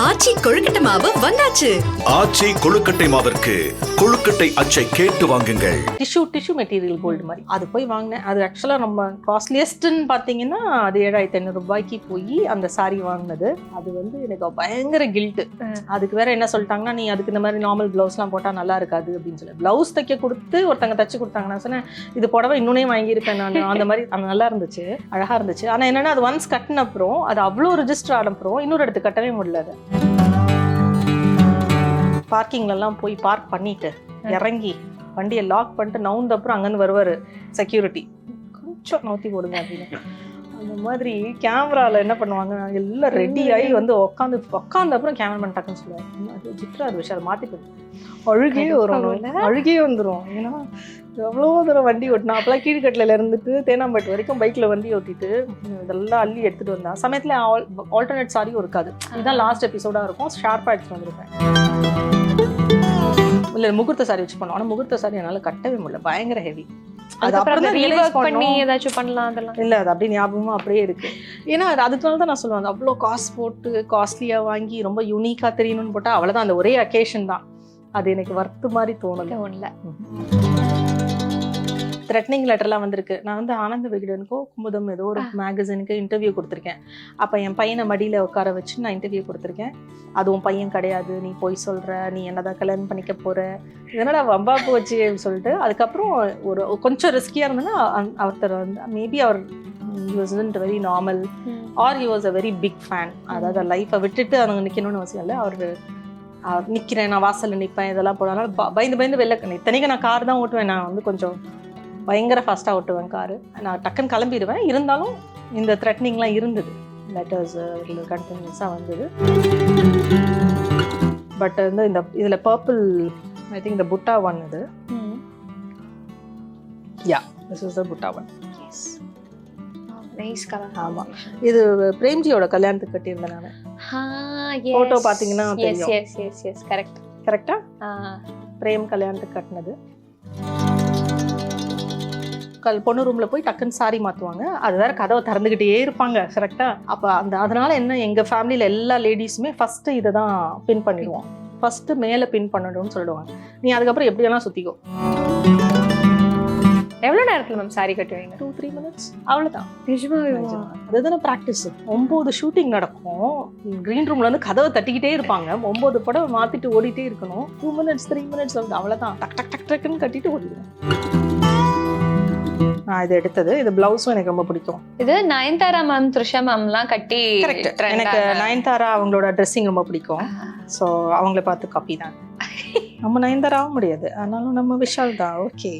ஆச்சி கொழுக்கட்டை மாவு வந்தாச்சு. ஆச்சி கொழுக்கட்டை மாவிற்கு கொழுக்கட்டை அச்சை கேட்டு வாங்குங்கள். டிஷ்யூ மெட்டீரியல் கோல்டு மாதிரி அது போய் வாங்கினேன். அது ஆக்சுவலாக நம்ம காஸ்ட்லியஸ்ட்ன்னு பார்த்தீங்கன்னா அது 7500 ரூபாய்க்கு போய் அந்த சாரி வாங்கினது. அது வந்து எனக்கு பயங்கர கில்ட்டு. அதுக்கு வேற என்ன சொல்லிட்டாங்கன்னா, நீ அதுக்கு இந்த மாதிரி நார்மல் ப்ளவுஸ்லாம் போட்டால் நல்லா இருக்காது அப்படின்னு சொல்லி ப்ளவுஸ் தைக்க கொடுத்து ஒருத்தங்க தச்சு கொடுத்தாங்க. நான் சொன்னேன், இது புடவை இன்னொன்னே வாங்கியிருப்பேன் நான். அந்த மாதிரி அது நல்லா இருந்துச்சு, அழகாக இருந்துச்சு. ஆனால் என்னென்னா, அது ஒன்ஸ் கட்டின அப்புறம் அது அவ்வளோ ரிஜிஸ்டர் ஆன அப்புறம் இன்னொரு இடத்துக்கு கட்டவே முடியல. அது பார்க்கிங்லலாம் போய் பார்க் பண்ணிட்டு இறங்கி வண்டியை லாக் பண்ணிட்டு நவுந்த அப்புறம் அங்கேருந்து வருவார் செக்யூரிட்டி, கொஞ்சம் நவுத்தி போடுங்க அப்படின்னு. அந்த மாதிரி கேமராவில் என்ன பண்ணுவாங்க, எல்லாம் ரெடி ஆகி வந்து உட்காந்து அப்புறம் கேமராமேன் டக்குன்னு சொல்லுவாங்க, சித்ரா அது விஷயம் மாற்றி அழுகே வந்துடும். ஏன்னா எவ்வளோ தூரம் வண்டி ஓட்டினா. அப்போலாம் கீழ்கட்டில் இருந்துட்டு தேனாம்பேட்டு வரைக்கும் பைக்கில் வண்டி ஓட்டிட்டு இதெல்லாம் அள்ளி எடுத்துகிட்டு வந்தேன். சமயத்தில் ஆல்டர்னேட் சாரியும் இருக்காது. இதுதான் லாஸ்ட் எபிசோடாக இருக்கும். ஷார்ப்பாக எடுத்துகிட்டு வந்திருப்பேன். இல்லை முகூர்த்த சாரி வச்சு பண்ணோம். ஆனால் முகூர்த்த சாரி என்னால் கட்டவே முடியல, பயங்கர ஹெவி. அது அப்புறம் ரியலைஸ் பண்ணி ஏதாச்சும் பண்ணலாம். அதெல்லாம் இல்லை, அது அப்படியே ஞாபகமாக அப்படியே இருக்குது. ஏன்னா அது அதுக்குனால தான் நான் சொல்லுவேன், அவ்வளோ காசு போட்டு காஸ்ட்லியாக வாங்கி ரொம்ப யூனிக்காக தெரியணும்னு போட்டால் அவ்வளோதான். அந்த ஒரே அக்கேஷன் தான் அது எனக்கு வர்த்து மாதிரி தோணலை. த்ரெட்னிங் லெட்டர்லாம் வந்திருக்கு. நான் வந்து ஆனந்த விகடனுக்கோ குமுதம் ஏதோ ஒரு மேகசினுக்கு இன்டர்வியூ கொடுத்துருக்கேன். அப்போ என் பையனை மடியில் உட்கார வச்சு நான் இன்டர்வியூ கொடுத்துருக்கேன். அதுவும் பையன் கிடையாது, நீ போய் சொல்கிற, நீ என்னதான் கல்யாணம் பண்ணிக்க போகிற, இதனால் வம்பா போச்சு அப்படின்னு சொல்லிட்டு. அதுக்கப்புறம் ஒரு கொஞ்சம் ரிஸ்கியாக இருந்ததுன்னா ஒருத்தர் வந்து மேபி அவர் he wasn't very normal or he was a very big fan. அதாவது லைஃப்பை விட்டுட்டு அவங்க நிற்கணும்னு அவசியம் இல்லை. அவர் நிற்கிறேன், நான் வாசலில் நிற்பேன், இதெல்லாம் போனாலும் பயந்து வெளில. இத்தனைக்கு நான் கார் தான் ஓட்டுவேன். நான் வந்து கொஞ்சம் பயங்கர ஃபாஸ்ட்டாக ஓட்டுவேன் காரு. நான் டக்குன்னு கிளம்பிடுவேன். இருந்தாலும் இந்த த்ரெட்னிங்லாம் இருந்தது. லெட்டர்ஸ் கண்டினியூஸாக வந்தது. பட் வந்து இந்த இதில் பர்பிள் ஐ திங்க் இந்த புட்டா ஒன் இது. யா, திஸ் இஸ் த புட்டா ஒன். ஆமாம், இது பிரேம்ஜியோட கல்யாணத்துக்கு கட்டியிருந்தேன் நான். ஃபோட்டோ பார்த்தீங்கன்னா கரெக்டா பிரேம் கல்யாணத்துக்கு கட்டினது. பொண்ணு ரூம்ல போய் டக்குன்னு சாரி மாற்றுவாங்க. அது வேற கதவை திறந்துக்கிட்டே இருப்பாங்க கரெக்டாக. அப்போ அதனால என்ன, எங்கள் ஃபேமிலியில் எல்லா லேடிஸுமே ஃபஸ்ட்டு இதை தான் பின் பண்ணிடுவோம். ஃபஸ்ட்டு மேலே பின் பண்ணணும்னு சொல்லிடுவாங்க. நீ அதுக்கப்புறம் எப்படி வேணால் சுற்றிக்கோ. எவ்வளோ நேரத்தில் மேம் சாரி கட்டுவீங்க? 2-3 minutes அவ்வளோதான். அதுதானே ப்ராக்டிஸ். 9 ஷூட்டிங் நடக்கும். க்ரீன் ரூம்ல வந்து கதவை தட்டிக்கிட்டே இருப்பாங்க. 9 படம் மாற்றிட்டு ஓடிட்டே இருக்கணும். 2 minutes 3 minutes அவ்வளோதான். டக் டக் டக் டக்குன்னு கட்டிட்டு ஓடிடுவேன். இது எடுத்தது. இது பிளவுஸும் எனக்கு ரொம்ப பிடிக்கும். இது நயன்தாரா மேம், த்ரிஷா மேம்லாம் கட்டி. எனக்கு நயன்தாரா அவங்களோட ட்ரெஸ்ஸிங் ரொம்ப பிடிக்கும். ஸோ அவங்கள பார்த்து காப்பி தான். நம்ம நயன்தாராவும் முடியாது, ஆனாலும் நம்ம விஷால் தான். ஓகே.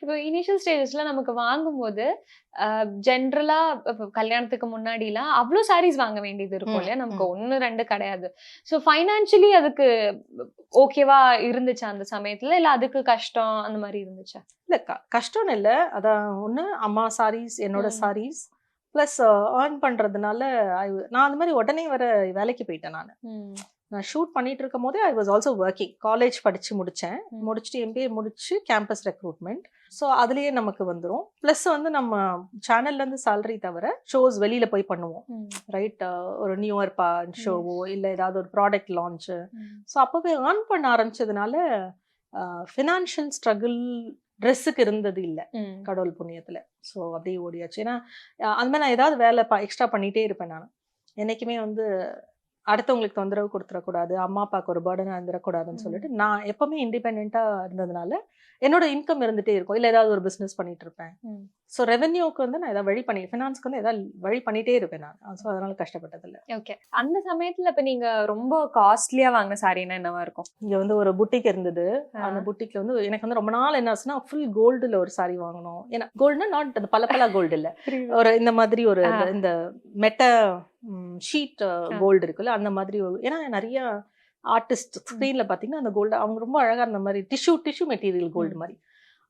இப்போ இனிஷியல் ஸ்டேஜஸ்ல நமக்கு வாங்கும்போது ஜென்ரலா கல்யாணத்துக்கு முன்னாடிலாம் அவ்வளோ சாரீஸ் வாங்க வேண்டியது இருக்கும் இல்லையா? நமக்கு 1-2 கிடையாது. ஸோ ஃபைனான்சியலி அதுக்கு ஓகேவா இருந்துச்சா அந்த சமயத்துல, இல்லை அதுக்கு கஷ்டம் அந்த மாதிரி இருந்துச்சா? இல்லை, கஷ்டம்னு இல்லை. அதான் ஒன்று, அம்மா சாரீஸ், என்னோட சாரீஸ் ப்ளஸ் ஏர்ன் பண்ணுறதுனால நான் அந்த மாதிரி உடனே வர வேலைக்கு போயிட்டேன். நான் ஷூட் பண்ணிட்டு இருக்கும் போதே I was also working. College படித்து முடிச்சுட்டு MBA முடிச்சு கேம்பஸ் ரெக்ரூட்மெண்ட். ஸோ அதுலேயே நமக்கு வந்துடும். ப்ளஸ் வந்து நம்ம சேனல்லேருந்து சேலரி தவிர ஷோஸ் வெளியில் போய் பண்ணுவோம், ரைட்? ஒரு நியூ இயர் ஷோவோ இல்லை ஏதாவது ஒரு ப்ராடக்ட் லான்ச்சு. ஸோ அப்போவே ஏர்ன் பண்ண ஆரம்பிச்சதுனால ஃபினான்ஷியல் ஸ்ட்ரகிள் ட்ரெஸ்ஸுக்கு இருந்தது இல்லை, கடவுள் புண்ணியத்தில். ஸோ அப்படியே ஓடியாச்சு. ஏன்னா அது மாதிரி நான் ஏதாவது வேலை எக்ஸ்ட்ரா பண்ணிகிட்டே இருப்பேன். நான் என்றைக்குமே வந்து அடுத்தவங்களுக்கு தொந்தரவு கொடுத்துடக்கூடாது, அம்மா அப்பாவுக்கு ஒரு பேர்டனாக இருந்துடக்கூடாதுன்னு சொல்லிட்டு நான் எப்போவுமே இண்டிபெண்ட்டாக இருந்ததுனால என்னோட இன்கம் இருந்துகிட்டே இருக்கும். இல்லை ஏதாவது ஒரு பிஸ்னஸ் பண்ணிட்டு இருப்பேன். ஸோ ரெவென்யூக்கு வந்து நான் ஏதாவது ஃபினான்ஸ்க்கு வந்து ஏதாவது வழி பண்ணிகிட்டே இருப்பேன் நான். ஸோ அதனால கஷ்டப்பட்டதில்லை. ஓகே. அந்த சமயத்தில் இப்போ நீங்கள் ரொம்ப காஸ்ட்லியாக வாங்கின சாரின்னா என்னவா இருக்கும்? இங்கே வந்து ஒரு புட்டிக் இருந்தது. அந்த புட்டிக்கில் வந்து எனக்கு வந்து ரொம்ப நாள் என்ன ஆச்சுன்னா, ஃபுல் கோல்டில் ஒரு சாரி வாங்கணும். ஏன்னா கோல்டுனா நாட் அந்த பல கோல்டு இல்லை, ஒரு இந்த மாதிரி ஒரு இந்த மெட்ட ஷீட் கோல்டு இருக்குல்ல, அந்த மாதிரி. ஏன்னா நிறைய ஆர்டிஸ்ட் ஸ்க்ரீனில் பார்த்தீங்கன்னா அந்த கோல்டு அவங்க ரொம்ப அழகாக இருந்த மாதிரி டிஷ்யூ மெட்டீரியல் கோல்டு மாதிரி.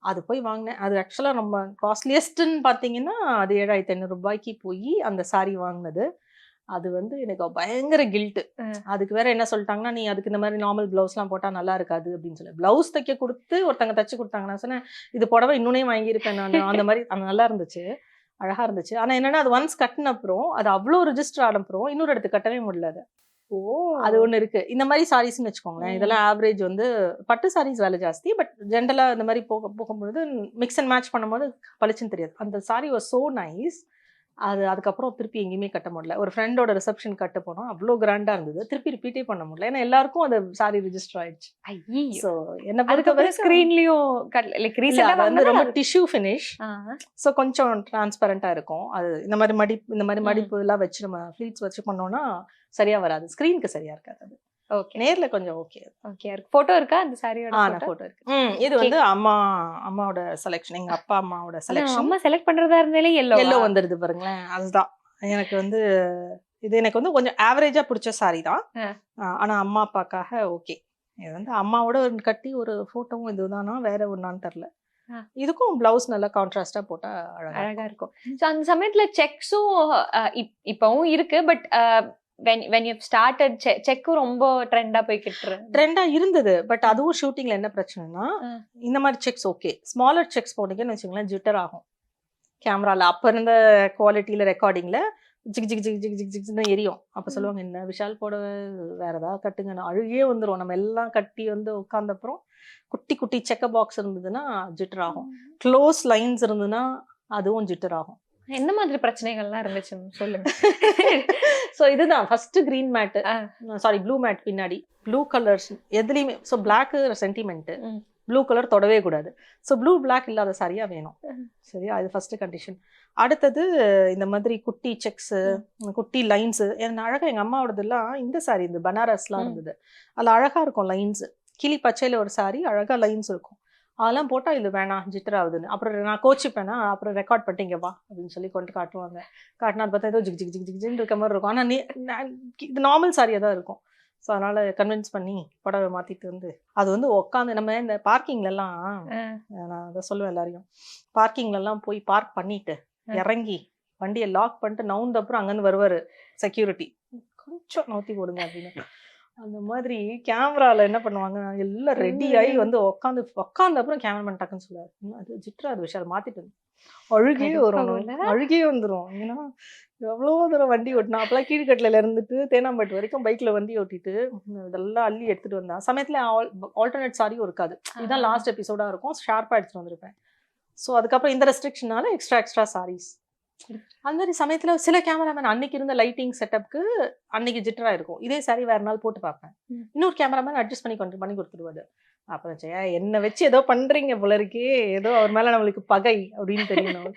அது போய் வாங்கினேன். அது ஆக்சுவலாக நம்ம காஸ்ட்லியஸ்ட்டுன்னு பார்த்தீங்கன்னா அது 7500 ரூபாய்க்கு போய் அந்த சாரி வாங்கினது. அது வந்து எனக்கு பயங்கர கில்ட். அதுக்கு வேற என்ன சொல்லிட்டாங்கன்னா, நீ அதுக்கு இந்த மாதிரி நார்மல் பிளவுஸ்லாம் போட்டா நல்லா இருக்காது அப்படின்னு சொல்லி பிளவுஸ் தைக்க கொடுத்து ஒருத்தங்க தச்சு கொடுத்தாங்க. நான் சொன்னேன் இது புடவை இன்னொன்னே வாங்கியிருப்பேன் நான். அந்த மாதிரி அது நல்லா இருந்துச்சு, அழகா இருந்துச்சு. ஆனா என்னன்னா அது ஒன்ஸ் கட்டின அப்புறம் அது அவ்வளோ ரிஜிஸ்டர் ஆன அப்புறம் இன்னொரு இடத்துக்கு கட்டவே முடியல. அது ஒண்ணு இருக்கு. இந்த மாதிரி சாரீஸ்ன்னு வச்சுக்கோங்களேன். இதெல்லாம் ஆவரேஜ் வந்து பட்டு சாரீஸ் விலை ஜாஸ்தி. பட் ஜென்ரலா இந்த மாதிரி போகும்போது மிக்ஸ் அண்ட் மேட்ச் பண்ணும்போது பளிச்சுன்னு தெரியாது. அந்த சாரி வாஸ் சோ நைஸ். அது அதுக்கப்புறம் திருப்பி எங்கேயுமே கட்ட முடியல. ஒரு ஃப்ரெண்டோட ரிசப்ஷன் கட்ட போனோம், அவ்வளோ கிராண்டா இருந்தது. திருப்பி ரிப்பீட்டே பண்ண முடியல. ஏன்னா எல்லாருக்கும் அந்த சாரி ரிஜிஸ்டர் ஆயிடுச்சு. ஸோ என்ன அதுக்கப்புறம் ஸ்கிரீன்லயும் அது வந்து ரொம்ப டிஷ்யூ ஃபினிஷ். ஸோ கொஞ்சம் டிரான்ஸ்பரண்டா இருக்கும். அது இந்த மாதிரி மடிப்பு எல்லாம் வச்சு நம்ம ஃபிளீட்ஸ் வச்சு பண்ணோம்னா சரியா வராது. ஸ்கிரீனுக்கு சரியா இருக்காது. அது ஓகே, நேர்ல கொஞ்சம் ஓகே. போட்டோ இருக்கா அந்த சாரியோட? போட்டோ இருக்கு. இது வந்து அம்மாவோட செலக்ஷன், எங்க அப்பா அம்மாவோட செலக்ஷன். அம்மா செலக்ட் பண்றதா இருந்தாலே எல்லோ வந்துருது பாருங்களேன். அதுதான் எனக்கு வந்து இது எனக்கு வந்து கொஞ்சம் ஆவரேஜா பிடிச்ச சாரி தான். ஆனா அம்மா அப்பாக்காக ஓகே. இது வந்து அம்மாவோட கட்டி ஒரு போட்டோவும் இதுதானா வேற ஒன்னான்னு தெரியல. இதுக்கும் பிளவுஸ் நல்லா கான்ட்ராஸ்டா போட்டா அழகா இருக்கும். அந்த சமயத்துல செக்ஸும் இப்பவும் இருக்கு. பட் when you started செக்கும் ரொம்ப ட்ரெண்டா இருந்தது. பட் அதுவும் ஷூட்டிங்ல என்ன பிரச்சனைனா இந்த மாதிரி செக்ஸ் ஓகே, ஸ்மாலர் செக்ஸ் போட்டீங்கன்னு வச்சுங்களேன் ஜிட்டர் ஆகும் கேமரால. அப்ப இருந்த குவாலிட்டியில ரெக்கார்டிங்ல ஜிக் ஜிக் ஜிக் ஜிக் ஜிக் ஜிக்னு எரியும். அப்ப சொல்லுவாங்க என்ன விஷால் போட வேற ஏதாவது கட்டுங்க, அழுகே வந்துடும். நம்ம எல்லாம் கட்டி வந்து உட்கார்ந்த அப்புறம் குட்டி குட்டி செக்க பாக்ஸ் இருந்ததுன்னா ஜிட்டர் ஆகும். க்ளோஸ் லைன்ஸ் இருந்ததுன்னா அதுவும் ஜிட்டர் ஆகும். என்ன மாதிரி பிரச்சனைகள்லாம் இருந்துச்சு சொல்லுங்க. ஸோ இதுதான் first green mat, sorry blue mat பின்னாடி ப்ளூ கலர்ஸ் எதுலையுமே. So black sentiment, blue colour தொடவே கூடாது. ஸோ ப்ளூ பிளாக் இல்லாத சாரியா வேணும். சரியா, இது ஃபர்ஸ்ட் கண்டிஷன். அடுத்தது இந்த மாதிரி குட்டி செக்ஸ், குட்டி லைன்ஸ். எனக்கு அழகா எங்க அம்மாவோடது எல்லாம் இந்த சாரி இந்த பனாரஸ்லாம் இருந்தது. அதுல அழகா இருக்கும் லைன்ஸ். கிளி பச்சையில ஒரு சாரி அழகா லைன்ஸ் இருக்கும். அதெல்லாம் போட்டா இது வேணாம் ஜிட்டர் ஆகுதுன்னு அப்புறம் நான் கோச்சிப்பேனா, அப்புறம் ரெக்கார்ட் பண்ணிட்டீங்க வா அப்படின்னு சொல்லி கொண்டு காட்டுவாங்க. காட்டினா அது பார்த்தா ஏதோ ஜிக் ஜிக் ஜிக் ஜிக் ஜின்னு இருக்க மாதிரி இருக்கும். ஆனால் இது நார்மல் சாரியாக தான் இருக்கும். ஸோ அதனால கன்வின்ஸ் பண்ணி புடவை மாத்திட்டு வந்து அது வந்து உட்காந்து நம்ம இந்த பார்க்கிங்லலாம், நான் அதை சொல்லுவேன் எல்லாரையும், பார்க்கிங்லலாம் போய் பார்க் பண்ணிட்டு இறங்கி வண்டியை லாக் பண்ணிட்டு நவுந்த அப்புறம் அங்கேருந்து வருவார் செக்யூரிட்டி, கொஞ்சம் நவுத்தி போடுங்க அப்படின்னு. அந்த மாதிரி கேமரால என்ன பண்ணுவாங்க, எல்லாம் ரெடி ஆகி வந்து உட்காந்து அப்புறம் கேமராமேன் டக்குன்னு சொல்லுவாரு அது ஜிட்ரா அது விஷயம் மாத்திட்டு அழுகே வந்துடும். ஏன்னா எவ்வளோ தூரம் வண்டி ஓட்டினா. அப்பெல்லாம் கீழ்கட்டில இருந்துட்டு தேனாம்பேட்டு வரைக்கும் பைக்ல வண்டி ஓட்டிட்டு இதெல்லாம் அள்ளி எடுத்துட்டு வந்தேன். சமயத்துல ஆல்டர்னேட் சாரியும் இருக்காது. இதுதான் லாஸ்ட் எபிசோடா இருக்கும். ஷார்ப்பா எடுத்துட்டு வந்திருப்பேன். ஸோ அதுக்கப்புறம் இந்த ரெஸ்ட்ரிக்ஷனால எக்ஸ்ட்ரா சாரீஸ். அந்த மாதிரி சமயத்துல சில கேமராமேன் அன்னைக்கு இருந்த லைட்டிங் செட்டப்க்கு அன்னைக்கு ஜிட்டரா இருக்கும். இதே சாரி வேற நாள் போட்டு பார்ப்பேன். இன்னொரு கேமராமேன் அட்ஜஸ்ட் பண்ணி கொடுத்துருவாரு. அப்புறம் என்ன வச்சு ஏதோ பண்றீங்க போல இருக்கே, ஏதோ அவர் மேல நம்மளுக்கு பகை அப்படின்னு தெரியணும்.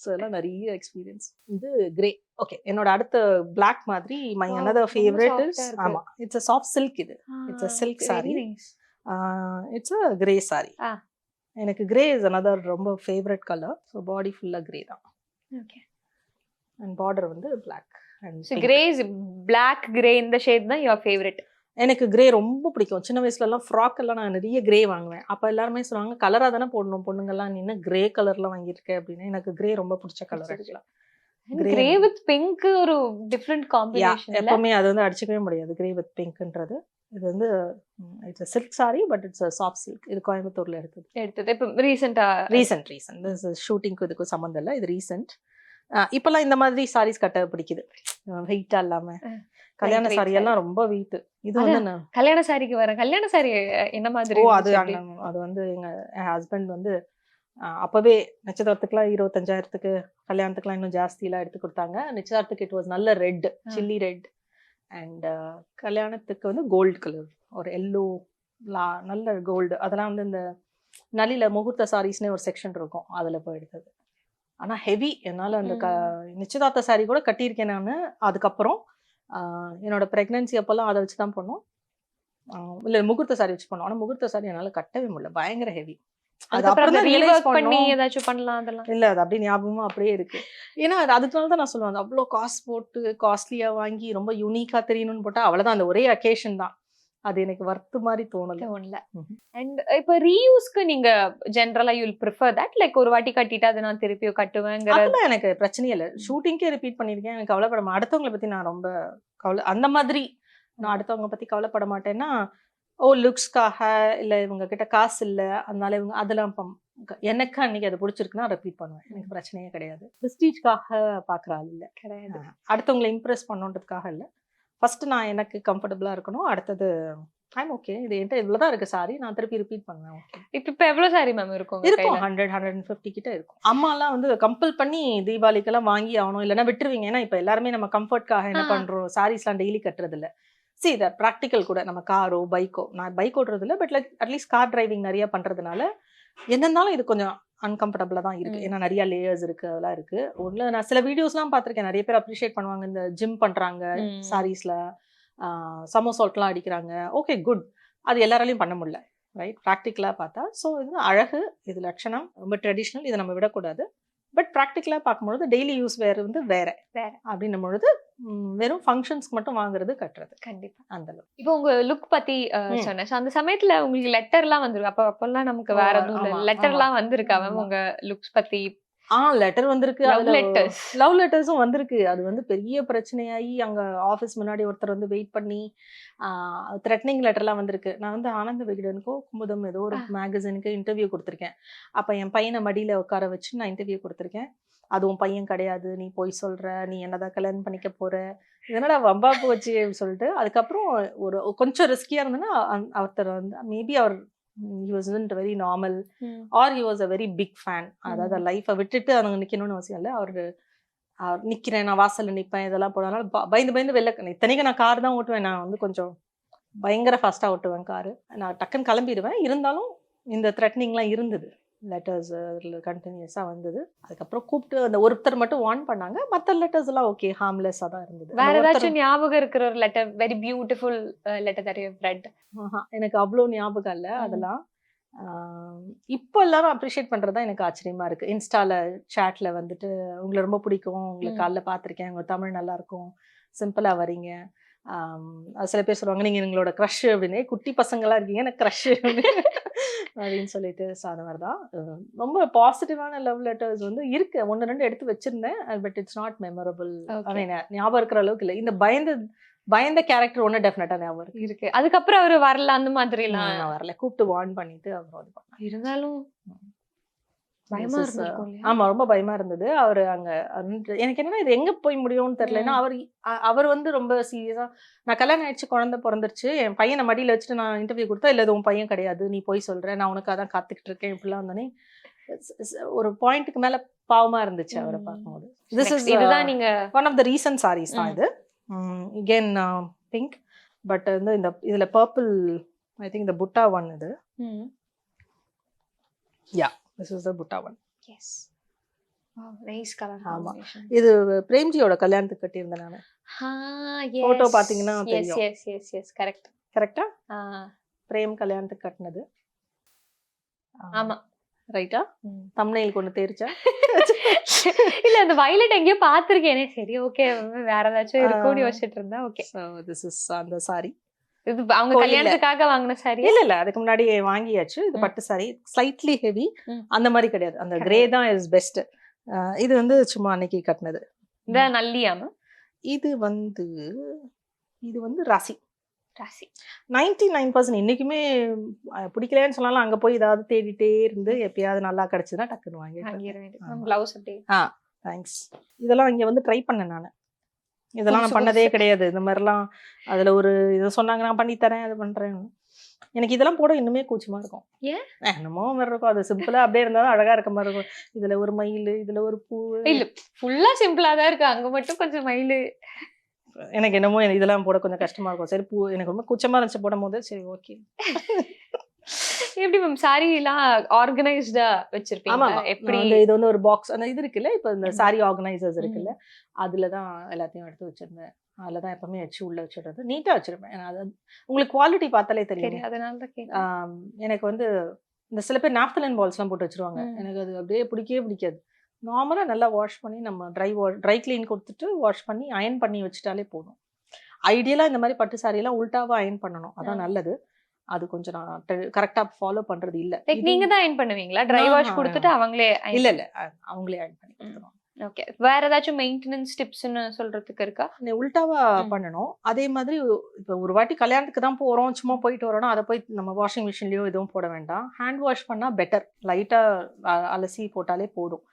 ஸோ எல்லாம் நிறைய எக்ஸ்பீரியன்ஸ். இது கிரே. ஓகே, என்னோட அடுத்த பிளாக் மாதிரி மை another favorite is ஆமா இட்ஸ் a soft silk. இது it's a silk saree. It's a grey saree. எனக்கு கிரே இஸ் another ரொம்ப ஃபேவரட் கலர். ஸோ பாடி ஃபுல்லா கிரே தான். ஓகே, அண்ட் பார்டர் வந்து black and grey black grey இந்த shade தான் your favorite. எனக்கு grey ரொம்ப பிடிக்கும். சின்ன வயசுல எல்லாம் ஃப்ராக் எல்லாம் நான் நிறைய கிரே வாங்குவேன். அப்ப எல்லாருமே சொல்லுவாங்க கலரா தானே போடணும் பொண்ணுங்கெல்லாம், நீ என்ன கிரே கலர்ல வாங்கியிருக்க அப்படின்னு. எனக்கு கிரே ரொம்ப பிடிச்ச கலர். ஆக்சுவலா கிரே வித் பிங்க் ஒரு டிஃபரெண்ட் காம்பினேஷன். எப்பவுமே அது வந்து அடிச்சுக்கவே முடியாது கிரே வித் பிங்க்ன்றது. இது வந்து it's silk sorry but it's soft silk. இது கோயம்புத்தூர்ல எடுத்தது. இப்போ ரீசன்ட் ஷூட்டிங்க்கு இதுக்கு சம்மந்தம் இல்லை. இது ரீசன்ட். இப்பெல்லாம் இந்த மாதிரி சாரீஸ் கட்ட பிடிக்குது, வெயிட்டா இல்லாம. கல்யாண சாரி எல்லாம் ரொம்ப வெயிட். இது வந்து கல்யாண சாரிக்கு வர கல்யாண சாரி என்ன மாதிரி? அது வந்து என் ஹஸ்பண்ட் வந்து அப்பவே நிச்சயதார்த்தத்துக்குலாம் 25,000க்கு, கல்யாணத்துக்குலாம் இன்னும் ஜாஸ்தி எல்லாம் எடுத்து கொடுத்தாங்க. நிச்சயதார்த்தத்துக்கு இட் வாஸ் நல்ல ரெட், சில்லி ரெட். அண்ட் கல்யாணத்துக்கு வந்து கோல்டு கலர், ஒரு எல்லோ நல்ல கோல்டு. அதெல்லாம் வந்து இந்த நலில முகூர்த்த சாரீஸ்னே ஒரு செக்ஷன் இருக்கும், அதுல போய் எடுத்தது. ஆனா ஹெவி. என்னால அந்த நிச்சயதார்த்த சாரி கூட கட்டியிருக்கேன் நான். அதுக்கப்புறம் என்னோட பிரெக்னன்சி அப்பெல்லாம் அதை வச்சு தான் பண்ணோம். இல்லை முகூர்த்த சாரி வச்சு பண்ணோம். ஆனால் முகூர்த்த சாரி என்னால் கட்டவே முடியல, பயங்கர ஹெவி. அது அப்புறம் பண்ணி ஏதாச்சும் பண்ணலாம் அதெல்லாம் இல்லை. அது அப்படியே ஞாபகமா அப்படியே இருக்கு. ஏன்னா அதுக்குனால தான் நான் சொல்லுவேன், அவ்வளோ காஸ்ட் போட்டு காஸ்ட்லியா வாங்கி ரொம்ப யூனிக்கா தெரியணும்னு போட்டா அவ்வளோதான். அந்த ஒரே அக்கேஷன் தான். அது எனக்கு வர்த்து மாதிரி தோணல. அண்ட் இப்ப ரீயூஸ்க்கு நீங்க ஜெனரலா you will prefer that, like ஒரு வாட்டி கட்டிட்டு அதை நான் திருப்பியும் கட்டுவேங்கிற அதெல்லாம் எனக்கு பிரச்சனையே இல்லை. ஷூட்டிங்கே ரிப்பீட் பண்ணிருக்கேன். எனக்கு கவலைப்பட அடுத்தவங்களை பத்தி நான் ரொம்ப அந்த மாதிரி நான் அடுத்தவங்க பத்தி கவலைப்பட மாட்டேன்னா, லுக்ஸ்க்காக இல்ல இவங்க கிட்ட காசு இல்ல அதனால இவங்க அதெல்லாம் எனக்கு அன்னைக்கு அது பிடிச்சிருக்குன்னா ரிப்பீட் பண்ணுவேன். எனக்கு பிரச்சனையே கிடையாது. ப்ரெஸ்டீஜ்க்காக பாக்குற ஆள் இல்ல கிடையாது. அடுத்தவங்களை இம்ப்ரெஸ் பண்ணணுன்றதுக்காக இல்ல. ஃபர்ஸ்ட் நான் எனக்கு கம்ஃபர்டபுளா இருக்கணும். அடுத்தது ஐம் ஓகே, இது என்கிட்ட இவ்வளவுதான் இருக்கு சாரி, நான் திருப்பி ரிப்பீட் பண்ணுவேன். ஓகே. இப்ப எவ்வளவு சாரி மேம் இருக்கும்? 100-150 கிட்ட இருக்கும். அம்மா எல்லாம் வந்து கம்பல் பண்ணி தீபாவளிக்கெல்லாம் வாங்கி ஆகணும், இல்லைன்னா விட்டுருவீங்க. ஏன்னா இப்ப எல்லாருமே நம்ம கம்ஃபர்ட்காக என்ன பண்றோம், சாரீஸ் எல்லாம் டெய்லி கட்டுறது இல்ல. சரி, இதை ப்ராக்டிக்கல் கூட நம்ம காரோ பைக்கோ, நான் பைக் ஓட்டுறது இல்லை, but like at least car driving நிறைய பண்றதுனால என்னன்னாலும் இது கொஞ்சம் அன்கம்ஃபர்டபுளா தான் இருக்கு. ஏன்னா நிறைய லேயர்ஸ் இருக்கு, அதெல்லாம் இருக்கு. ஒண்ணு நான் சில வீடியோஸ்லாம் பார்த்திருக்கேன், நிறைய பேர் அப்ரிஷியேட் பண்ணுவாங்க. இந்த ஜிம் பண்றாங்க சாரீஸ்ல, சமோசால்ட்லாம் அடிக்கிறாங்க. Okay, good. அது எல்லாராலையும் பண்ண முடியல, ரைட்? ப்ராக்டிக்கலா பார்த்தா. ஸோ இது அழகு, இது லட்சணம், ரொம்ப ட்ரெடிஷ்னல், இதை நம்ம விடக்கூடாது. பட் ப்ராக்டிக்கலா பார்க்கும்பொழுது டெய்லி யூஸ் வேற வந்து வேற அப்படின்னும் பொழுது வெறும் ஃபங்க்ஷன்ஸ்க்கு மட்டும் வாங்குறது கட்டுறது. கண்டிப்பா அந்த அளவு. இப்போ உங்க லுக் பத்தி சொன்னேன். அந்த சமயத்துல உங்களுக்கு லெட்டர்லாம் வந்திருக்கு. அப்பெல்லாம் நமக்கு வேற எதுவும் லெட்டர்லாம் வந்திருக்கா மேம் உங்க லுக்ஸ் பத்தி? லெட்டர் வந்திருக்கு. லவ் லெட்டர்ஸும் வந்திருக்கு. அது வந்து பெரிய பிரச்சனையாகி அங்க ஆஃபீஸ் முன்னாடி ஒருத்தர் வந்து வெயிட் பண்ணி த்ரெட்னிங் லெட்டர்லாம் வந்திருக்கு. நான் வந்து ஆனந்த விகடனுக்கோ குமுதம் ஏதோ ஒரு மேகசினுக்கு இன்டர்வியூ கொடுத்துருக்கேன். அப்ப என் பையனை மடியில உட்கார வச்சு நான் இன்டர்வியூ கொடுத்துருக்கேன். அதுவும் பையன் கிடையாது, நீ போய் சொல்ற, நீ என்னதான் கல்யாணம் பண்ணிக்க போற, இதனடா வம்பா போச்சு அப்படின்னு சொல்லிட்டு. அதுக்கப்புறம் ஒரு கொஞ்சம் ரிஸ்கியா இருந்ததுன்னா ஒருத்தர் வந்து மேபி அவர் he wasn't very normal or he was a very big fan. அதாவது லைஃபை விட்டுட்டு அவங்க நிக்கணும்னு அவசியம் இல்லை. அவரு நிக்கிறேன், நான் வாசல்ல நிப்பேன், இதெல்லாம் போனாலும் பயந்து பயந்து வெளில. இத்தனைக்கு நான் கார் தான் ஓட்டுவேன். நான் வந்து கொஞ்சம் பயங்கர ஃபாஸ்டா ஓட்டுவேன் காரு. நான் டக்குன்னு கிளம்பிடுவேன். இருந்தாலும் இந்த த்ரெட்னிங்லாம் இருந்தது. லெட்டர்ஸ் கண்டினியூஸா வந்தது. அதுக்கப்புறம் கூப்பிட்டு அந்த ஒருத்தர் மட்டும் வார்ன் பண்ணாங்க. மற்ற லெட்டர்ஸ் எல்லாம் ஓகே, ஹார்ம்லெஸ்ஸா தான் இருந்தது. வேற ஏதாச்சும் ஞாபகம் இருக்கிற ஒரு letter, very beautiful letter that you have read? எனக்கு அவ்வளோ ஞாபகம் இல்லை அதெல்லாம். இப்போ எல்லாரும் அப்ரிஷியேட் பண்றதுதான் எனக்கு ஆச்சரியமா இருக்கு. இன்ஸ்டால சாட்ல வந்துட்டு உங்களை ரொம்ப பிடிக்கும், உங்களுக்கு காலைல பார்த்துருக்கேன், உங்க தமிழ் நல்லா இருக்கும், சிம்பிளா வரீங்க. சில பேர் சொல்லுவாங்க நீங்க எங்களோட க்ரஷ் அப்படின்னு, குட்டி பசங்களா இருக்கீங்க எனக்கு க்ரஷ் அப்படின்னு சொல்லிட்டு. அந்த மாதிரிதான் ரொம்ப பாசிட்டிவான லவ் லெட்டர்ஸ் வந்து இருக்கு. 1-2 எடுத்து வச்சிருந்தேன். But it's not memorable. ஞாபகம் இருக்கிற அளவுக்கு இல்லை. இந்த பயந்த கேரக்டர் ஒண்ணு டெஃபினட்டா ஞாபகம் இருக்கு. அதுக்கப்புறம் அவரு வரல, அந்த மாதிரி எல்லாம் வரல. கூப்பிட்டு வார்ன் பண்ணிட்டு அப்புறம் அது பண்ணாங்க. இருந்தாலும் பயமா இருந்திருக்கும். ஆமா, ரொம்ப பயமா இருந்தது. அவரு அங்க எனக்கு என்னன்னா இது எங்க போய் முடியும்னு தெரியல. ஏன்னா அவர் வந்து ரொம்ப சீரியஸா, நான் கல்யாணம் ஆயிடுச்சு, குழந்தை பிறந்துருச்சு, என் பையனை மடியில வச்சுட்டு நான் இன்டர்வியூ கொடுத்தா, இல்ல இது உன் பையன் கிடையாது, நீ போய் சொல்ற, நான் உனக்காக தான் காத்துக்கிட்டு இருக்கேன், இப்படிலாம் வந்தோடனே ஒரு பாயிண்ட்டுக்கு மேல பாவமா இருந்துச்சு அவரை பார்க்கும்போது. இதுதான் நீங்க one of the recent sarees தான் இது. again pink, but இந்த இதுல purple, I think the butta one இது. yeah, this is the butta one. yes, wow, nice color combination. இது பிரேம்ஜியோட கல்யாணத்துக்கு கட்டி இருந்தேன் நானு. yes, போட்டோ பாத்தீங்கன்னா தெரியும். yes correct. கரெக்ட்டா? பிரேம் கல்யாணத்துக்கு கட்டினது. ஆமா, ரைட்டா? தம்ப்நெயில் கொண்டு தேர்ச்சா? இல்ல, அந்த வயலட் எங்கேயோ பாத்திருக்கேனே. சரி, ஓகே, வேற ஏதாச்சும் இருக்கும்னு யோசிச்சுட்டு இருந்தா. ஓகே, சோ திஸ் இஸ் அந்த சாரி. இது அவங்க கல்யாணத்துக்காக வாங்கின சாரி? இல்ல அதுக்கு முன்னாடி வாங்கியாச்சு. இது பட்டு சாரி, ஸ்லைட்லி ஹெவி, அந்த மாதிரி கிடையாது. அந்த கிரே தான் இஸ் பெஸ்ட். இது வந்து சும்மா அன்னைக்கு கட்டினது. இந்த நல்லியாம இது வந்து ராசி 99% இன்னைக்குமே பிடிக்கலன்னு சொன்னாலும் அங்க போய் ஏதாவது தேடிட்டே இருந்து எப்பயாவது நல்லா கிடைச்சதுன்னா டக்குன்னு வாங்கிடுவேன். தேங்க்ஸ். இதெல்லாம் இங்க வந்து ட்ரை பண்ணேன் நானு. இதெல்லாம் நான் பண்ணதே கிடையாது. இந்த மாதிரிலாம் அதுல ஒரு இதை சொன்னாங்க, நான் பண்ணி தரேன், அது பண்றேன். எனக்கு இதெல்லாம் போட இன்னுமே கூச்சமா இருக்கும். என்னமோ மாதிரி இருக்கும். அது சிம்பிளா அப்படியே இருந்தாலும் அழகா இருக்க மாதிரி இருக்கும். இதுல ஒரு மயில், இதுல ஒரு பூ. இல்ல, ஃபுல்லா சிம்பிளா தான் இருக்கு. அங்க மட்டும் கொஞ்சம் மயில். எனக்கு என்னமோ இதெல்லாம் போட கொஞ்சம் கஷ்டமா இருக்கும். சரி, பூ எனக்கு ரொம்ப கூச்சமா இருந்துச்சு போடும் போது. சரி, ஓகே. எப்படி மேம் சாரி எல்லாம் ஆர்கனைஸ்டா வச்சிருப்பீங்க? எப்படி இது வந்து ஒரு பாக்ஸ், அந்த இது இருக்குல்ல, இப்ப இந்த சாரி ஆர்கனைசர்ஸ் இருக்குல்ல, அதுலதான் எல்லாத்தையும் எடுத்து வச்சிருந்தேன். அதுலதான் எப்பவுமே வச்சு உள்ள வச்சிடுறது. நீட்டா வச்சிருப்பேன். அது உங்களுக்கு குவாலிட்டி பார்த்தாலே தெரியும். அதனாலதான் எனக்கு வந்து இந்த சில பேர் நாப்தலின் பால்ஸ் எல்லாம் போட்டு வச்சிருவாங்க. எனக்கு அது அப்படியே பிடிக்காது. நார்மலா நல்லா வாஷ் பண்ணி நம்ம ட்ரை கிளீன் கொடுத்துட்டு வாஷ் பண்ணி அயன் பண்ணி வச்சுட்டாலே போதும். ஐடியலா இந்த மாதிரி பட்டு சாரி எல்லாம் உல்டாவா அயன் பண்ணணும், அதான் நல்லது. அது கொஞ்சம் நான் கரெக்டா ஃபாலோ பண்றது இல்ல. நீங்க தான் அயன் பண்ணுவீங்களா? ட்ரை வாஷ் கொடுத்துட்டு அவங்களே? இல்ல அவங்களே அயன் பண்ணி கொடுத்துருவாங்க. ஓகே. வேற ஏதாச்சும் மெயின்டெனன்ஸ் டிப்ஸ்னு சொல்றதுக்கு இருக்கா? உல்டாவா பண்ணணும். அதே மாதிரி இப்போ ஒரு வாட்டி கல்யாணத்துக்கு தான் போறோம், சும்மா போயிட்டு வரோம்னா அதை போய் நம்ம வாஷிங் மிஷின்லயோ எதுவும் போட வேண்டாம். ஹேண்ட் வாஷ் பண்ணா பெட்டர். லைட்டா அலசி போட்டாலே போதும்.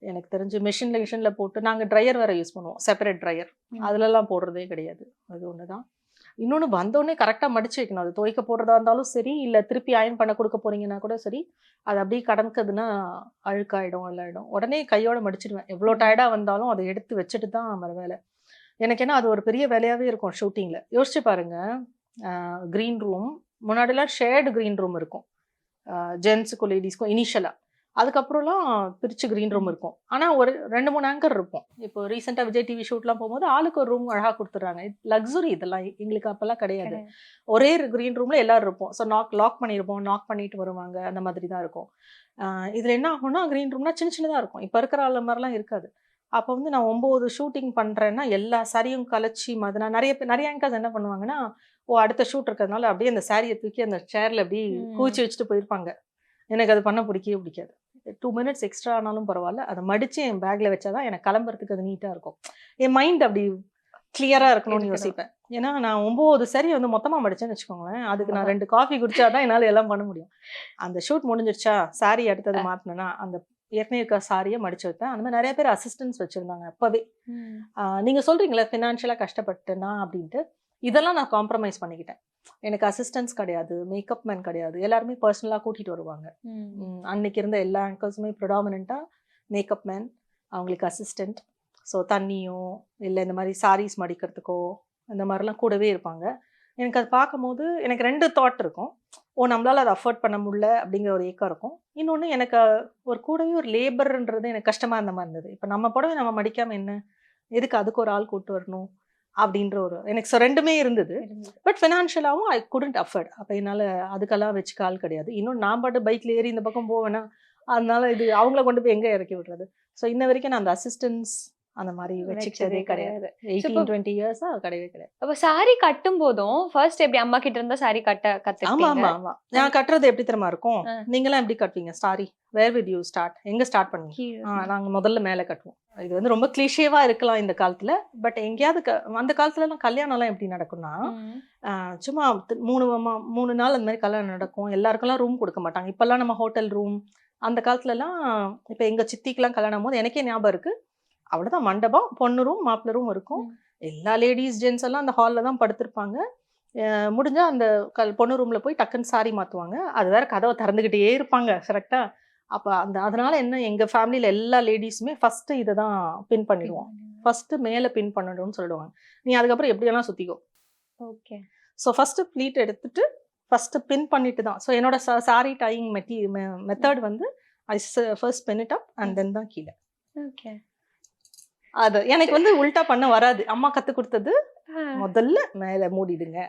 எனக்கு தெரிஞ்சு மிஷின்ல போட்டு நாங்கள் ட்ரையர் வேற யூஸ் பண்ணுவோம், செப்பரேட் ட்ரையர். அதுலலாம் போடுறதே கிடையாது. அது ஒண்ணுதான். இன்னொன்று வந்தோடனே கரெக்டாக மடிச்சு வைக்கணும். அது துவைக்க போடுறதா இருந்தாலும் சரி, இல்லை திருப்பி அயன் பண்ண கொடுக்க போறீங்கன்னா கூட சரி, அது அப்படியே கடக்குதுன்னா அழுக்காயிடும், எல்லாயிடும். உடனே கையோட மடிச்சிடுவேன். எவ்வளோ டயர்டாக வந்தாலும் அதை எடுத்து வச்சுட்டு தான் வர வேலை. எனக்கு என்ன அது ஒரு பெரிய வேலையாகவே இருக்கும் ஷூட்டிங்கில். யோசிச்சு பாருங்க, க்ரீன் ரூம் முன்னாடிலாம் ஷேர்டு க்ரீன் ரூம் இருக்கும், ஜென்ஸுக்கும் லேடிஸ்க்கும் இனிஷியலாக. அதுக்கப்புறம்லாம் பிரிச்சு க்ரீன் ரூம் இருக்கும். ஆனால் ஒரு 2-3 ஆங்கர் இருக்கும். இப்போ ரீசெண்டாக விஜய் டிவி ஷூட்லாம் போகும்போது ஆளுக்கு ஒரு ரூம் அழகாக கொடுத்துட்றாங்க. லக்ஸுரி இதெல்லாம். எங்களுக்கு அப்போல்லாம் கிடையாது. ஒரே க்ரீன் ரூமில் எல்லாரும் இருப்போம். ஸோ லாக் பண்ணியிருப்போம், நாக் பண்ணிட்டு வருவாங்க, அந்த மாதிரி தான் இருக்கும். இதில் என்ன ஆகும்னா க்ரீன் ரூம்னா சின்னதாக இருக்கும். இப்போ இருக்கிற ஆள் மாதிரிலாம் இருக்காது. அப்போ வந்து நான் 9 ஷூட்டிங் பண்ணுறேன்னா எல்லா சாரியும் கலைச்சி மதுனா நிறைய ஆங்கர்ஸ் என்ன பண்ணுவாங்கன்னா, அடுத்த ஷூட் இருக்கிறதுனால அப்படியே அந்த சாரியை தூக்கி அந்த சேரில் அப்படியே கூச்சி வச்சுட்டு போயிருப்பாங்க. எனக்கு அது பண்ண பிடிக்காது. 2 minutes எக்ஸ்ட்ரா ஆனாலும் பரவாயில்ல, அதை மடிச்சு என் பேக்ல வச்சாதான் எனக்கு கிளம்புறதுக்கு அது நீட்டா இருக்கும். என் மைண்ட் அப்படி கிளியரா இருக்கணும்னு யோசிப்பேன். ஏன்னா நான் 9 சரி வந்து மொத்தமா மடிச்சேன்னு வச்சுக்கோங்களேன், அதுக்கு நான் 2 காஃபி குடிச்சாதான் என்னால எல்லாம் பண்ண முடியும். அந்த ஷூட் முடிஞ்சிருச்சா, சாரி அடுத்தது மாத்தினா அந்த ஏற்கனவே இருக்க சாரியை மடிச்சு வைப்பேன். அந்த மாதிரி நிறைய பேர் அசிஸ்டன்ஸ் வச்சிருந்தாங்க அப்பவே. நீங்க சொல்றீங்களா ஃபினான்ஷியலா கஷ்டப்பட்டுனா அப்படின்ட்டு, இதெல்லாம் நான் காம்ப்ரமைஸ் பண்ணிக்கிட்டேன். எனக்கு அசிஸ்டன்ஸ் கிடையாது, மேக்கப் மேன் கிடையாது, எல்லாருமே பர்சனலாக கூட்டிகிட்டு வருவாங்க. அன்னைக்கு இருந்த எல்லா ஆங்கர்ஸுமே ப்ரொடாமினண்ட்டாக மேக்கப் மேன், அவங்களுக்கு அசிஸ்டண்ட். ஸோ தண்ணியோ இல்லை இந்த மாதிரி சாரீஸ் மடிக்கிறதுக்கோ இந்த மாதிரிலாம் கூடவே இருப்பாங்க. எனக்கு அது பார்க்கும்போது எனக்கு 2 தாட் இருக்கும். நம்மளால் அதை அஃபோர்ட் பண்ண முடியல அப்படிங்கிற ஒரு ஏக்கம் இருக்கும். இன்னொன்று எனக்கு ஒரு கூடவே ஒரு லேபர்ன்றது எனக்கு கஷ்டமாக இருந்த மாதிரி இருந்தது. இப்போ நம்ம புடவை நம்ம மடிக்காமல் என்ன, எதுக்கு அதுக்கு ஒரு ஆள் கூப்பிட்டு வரணும் அப்படின்ற ஒரு எனக்கு 2மே இருந்தது. பட் ஃபினான்ஷியலாகவும் ஐ குடண்ட் அஃபோர்ட். அப்போ என்னால் அதுக்கெல்லாம் வச்சுக்க ஆள் கிடையாது. இன்னும் நான் பாட்டு பைக்கில் ஏறி இந்த பக்கம் போவேன்னா, அதனால இது அவங்கள கொண்டு போய் எங்கே இறக்கி விடுறது. ஸோ இன்ன வரைக்கும் நான் அந்த அசிஸ்டன்ஸ் அந்த மாதிரி வச்சுக்கிட்டதே கிடையாது. 18-20 இயர்ஸா கிடையவே கிடையாது. அப்போ சாரி கட்டும் போதும் ஃபர்ஸ்ட் எப்படி அம்மா கிட்ட இருந்தா சாரி கத்துக்கிட்டீங்க? ஆமா. நான் கட்டுறது எப்படி தெரியுமா இருக்கும், நீங்களாம் எப்படி கட்டுவீங்க சாரி? வேர் விட் யூ ஸ்டார்ட்? எங்க ஸ்டார்ட் பண்ணுவீங்க? நாங்க முதல்ல மேல கட்டுவோம். இது வந்து ரொம்ப கிளிஷேவா இருக்கலாம் இந்த காலத்துல. பட் எங்கேயாவது அந்த காலத்துல எல்லாம் கல்யாணம் எல்லாம் எப்படி நடக்கும்னா, சும்மா 3 நாள் அந்த மாதிரி கல்யாணம் நடக்கும். எல்லாருக்கெல்லாம் ரூம் கொடுக்க மாட்டாங்க. இப்பெல்லாம் நம்ம ஹோட்டல் ரூம். அந்த காலத்துல எல்லாம் இப்ப எங்க சித்திக்கெல்லாம் கல்யாணம் போது எனக்கே ஞாபகம் இருக்கு, அவ்வளவுதான் மண்டபம், பொண்ணு ரூம் மாப்பிள்ள ரூம் இருக்கும். எல்லா லேடிஸ் ஜென்ட்ஸ் எல்லாம் அந்த ஹால்ல தான் படுத்திருப்பாங்க. முடிஞ்சா அந்த பொண்ணு ரூம்ல போய் டக்குன்னு சாரி மாத்துவாங்க. அது வேற கதவை திறந்துகிட்டே இருப்பாங்க கரெக்டா. அப்ப அதனால என்ன, எங்க ஃபேமிலியில எல்லா லேடிஸுமே ஃபர்ஸ்ட் இதை தான் பின் பண்ணிடுவோம். ஃபர்ஸ்ட் மேல பின் பண்ணணும்னு சொல்லிடுவாங்க. நீ அதுக்கப்புறம் எப்படி வேணா சுத்திக்கோ. ஓகே. ஸோ ஃபர்ஸ்ட் ப்ளீட் எடுத்துட்டு ஃபர்ஸ்ட் பின் பண்ணிட்டு தான். ஸோ என்னோட சாரி டையிங் மெத்தட் வந்து I first pin it up and then தான் கீழே. ஓகே. அது எனக்கு வந்து உல்டா பண்ண வராது. அம்மா கத்து கொடுத்தது முதல்ல மேல மூடிடுங்க.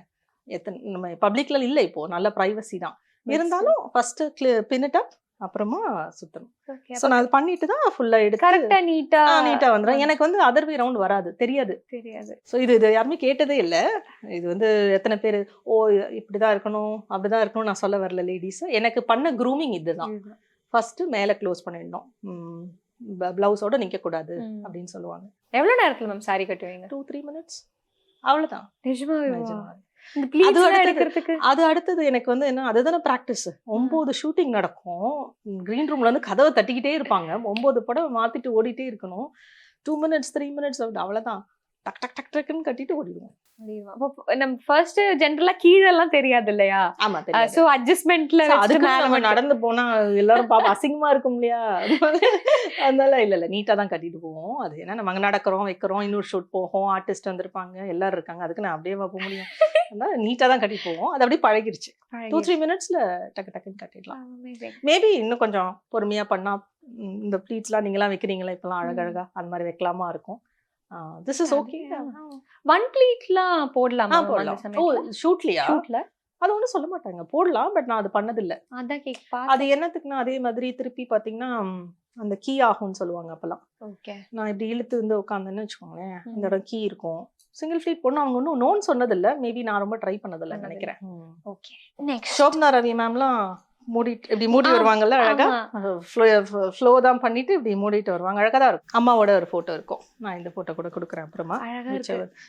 நம்ம பப்ளிக்ல இல்ல, இப்போ நல்ல பிரைவசி தான் இருந்தாலும் ஃபர்ஸ்ட் பின் இட் அப், அப்புறமா சுத்தணும். சோ நான் அது பண்ணிட்டு தான் ஃபுல்லா எடுத்து கரெக்ட்டா நீட்டா வந்துரும். எனக்கு வந்து அதர் வே ரவுண்ட் வராது, தெரியாது. சோ இது யாருமே கேட்டதே இல்ல. இது வந்து எத்தனை பேர் இப்படிதான் இருக்கணும் அப்படிதான் இருக்கணும் நான் சொல்ல வரல லேடிஸ். எனக்கு பண்ண க்ரூமிங் இதுதான். ஃபர்ஸ்ட் மேல க்ளோஸ் பண்ணிடணும், பிளவுஸோட நிக்க கூடாது அப்படின்னு சொல்லுவாங்க. எவ்வளவு நேரத்துல மேம் சாரி கட்டுவீங்க? 2-3 minutes அவ்வளவுதான். நிஜமாவே? அது அடுத்தது எனக்கு வந்து என்ன, அதுதானே பிராக்டிஸ். 9 ஷூட்டிங் நடக்கும். கிரீன் ரூம்ல வந்து கதவை தட்டிக்கிட்டே இருப்பாங்க. 9 படம் மாத்திட்டு ஓடிட்டே இருக்கணும். 2 minutes 3 minutes அவ்வளவுதான். டக் டக் டக் டக்குன்னு கட்டிட்டு ஓடிடுவோம். நம்ம ஃபர்ஸ்ட் ஜெனரலா கீழெல்லாம் தெரியாது இல்லையா? ஆமா, சோ அட்ஜஸ்ட்மென்ட்ல அதுக்கு நம்ம நடந்து போனா எல்லாரும் பாப்பா அசிங்கமா இருக்கும் இல்லையா, அதனால இல்ல நீட்டா தான் கட்டிட்டு போவோம். அது ஏன்னா நம்ம நடக்கிறோம் வைக்கிறோம், இன்னொரு ஷூட் போகும், ஆர்டிஸ்ட் வந்திருப்பாங்க, எல்லாரும் இருக்காங்க, அதுக்கு நான் அப்படியே போக முடியும். அதனால நீட்டா தான் கட்டி போவோம். அது அப்படியே பழகிருச்சு. 2-3 minutesல டக்கு டக்குன்னு கட்டிடலாம். மேபி இன்னும் கொஞ்சம் பொறுமையா பண்ணா இந்த ப்ளீட்ஸ்லாம் நீங்களாம் வைக்கிறீங்களா இப்பெல்லாம் அழகழகா, அந்த மாதிரி வைக்கலாமா இருக்கும். This is okay. ஒன் ப்ளீட்லாம் போடலாமா? ஷூட்ல அது ஒன்றும் சொல்ல மாட்டாங்க, போடலாம். பட் நான் அது பண்ணதில்லை. அதான் அது என்னத்துக்குன்னா, அதே மாதிரி திருப்பி பார்த்தீங்கன்னா அந்த கீ ஆகும்னு சொல்லுவாங்க அப்பெல்லாம். ஓகே. நான் இப்படி இழுத்து வந்து உட்காந்துன்னு வச்சுக்கோங்களேன், இந்த இடம் கீ இருக்கும், சிங்கிள் ஃப்ளீட் போடணும் அவங்க ஒன்றும் நோன்னு சொன்னதில்லை. மேபி நான் ரொம்ப ட்ரை பண்ணதில்லை நினைக்கிறேன். ஓகே. நெக்ஸ்ட் ஷோபனா ரவி மேம்லாம் மூடிட்டு இப்படி மூடி வருவாங்கல்ல அழகா, ஃப்ளோ தான் பண்ணிட்டு இப்படி மூடிட்டு வருவாங்க. அழகா தான் இருக்கும். அம்மாவோட ஒரு ஃபோட்டோ இருக்கும். நான் இந்த ஃபோட்டோ கூட கொடுக்குறேன் அப்புறமா.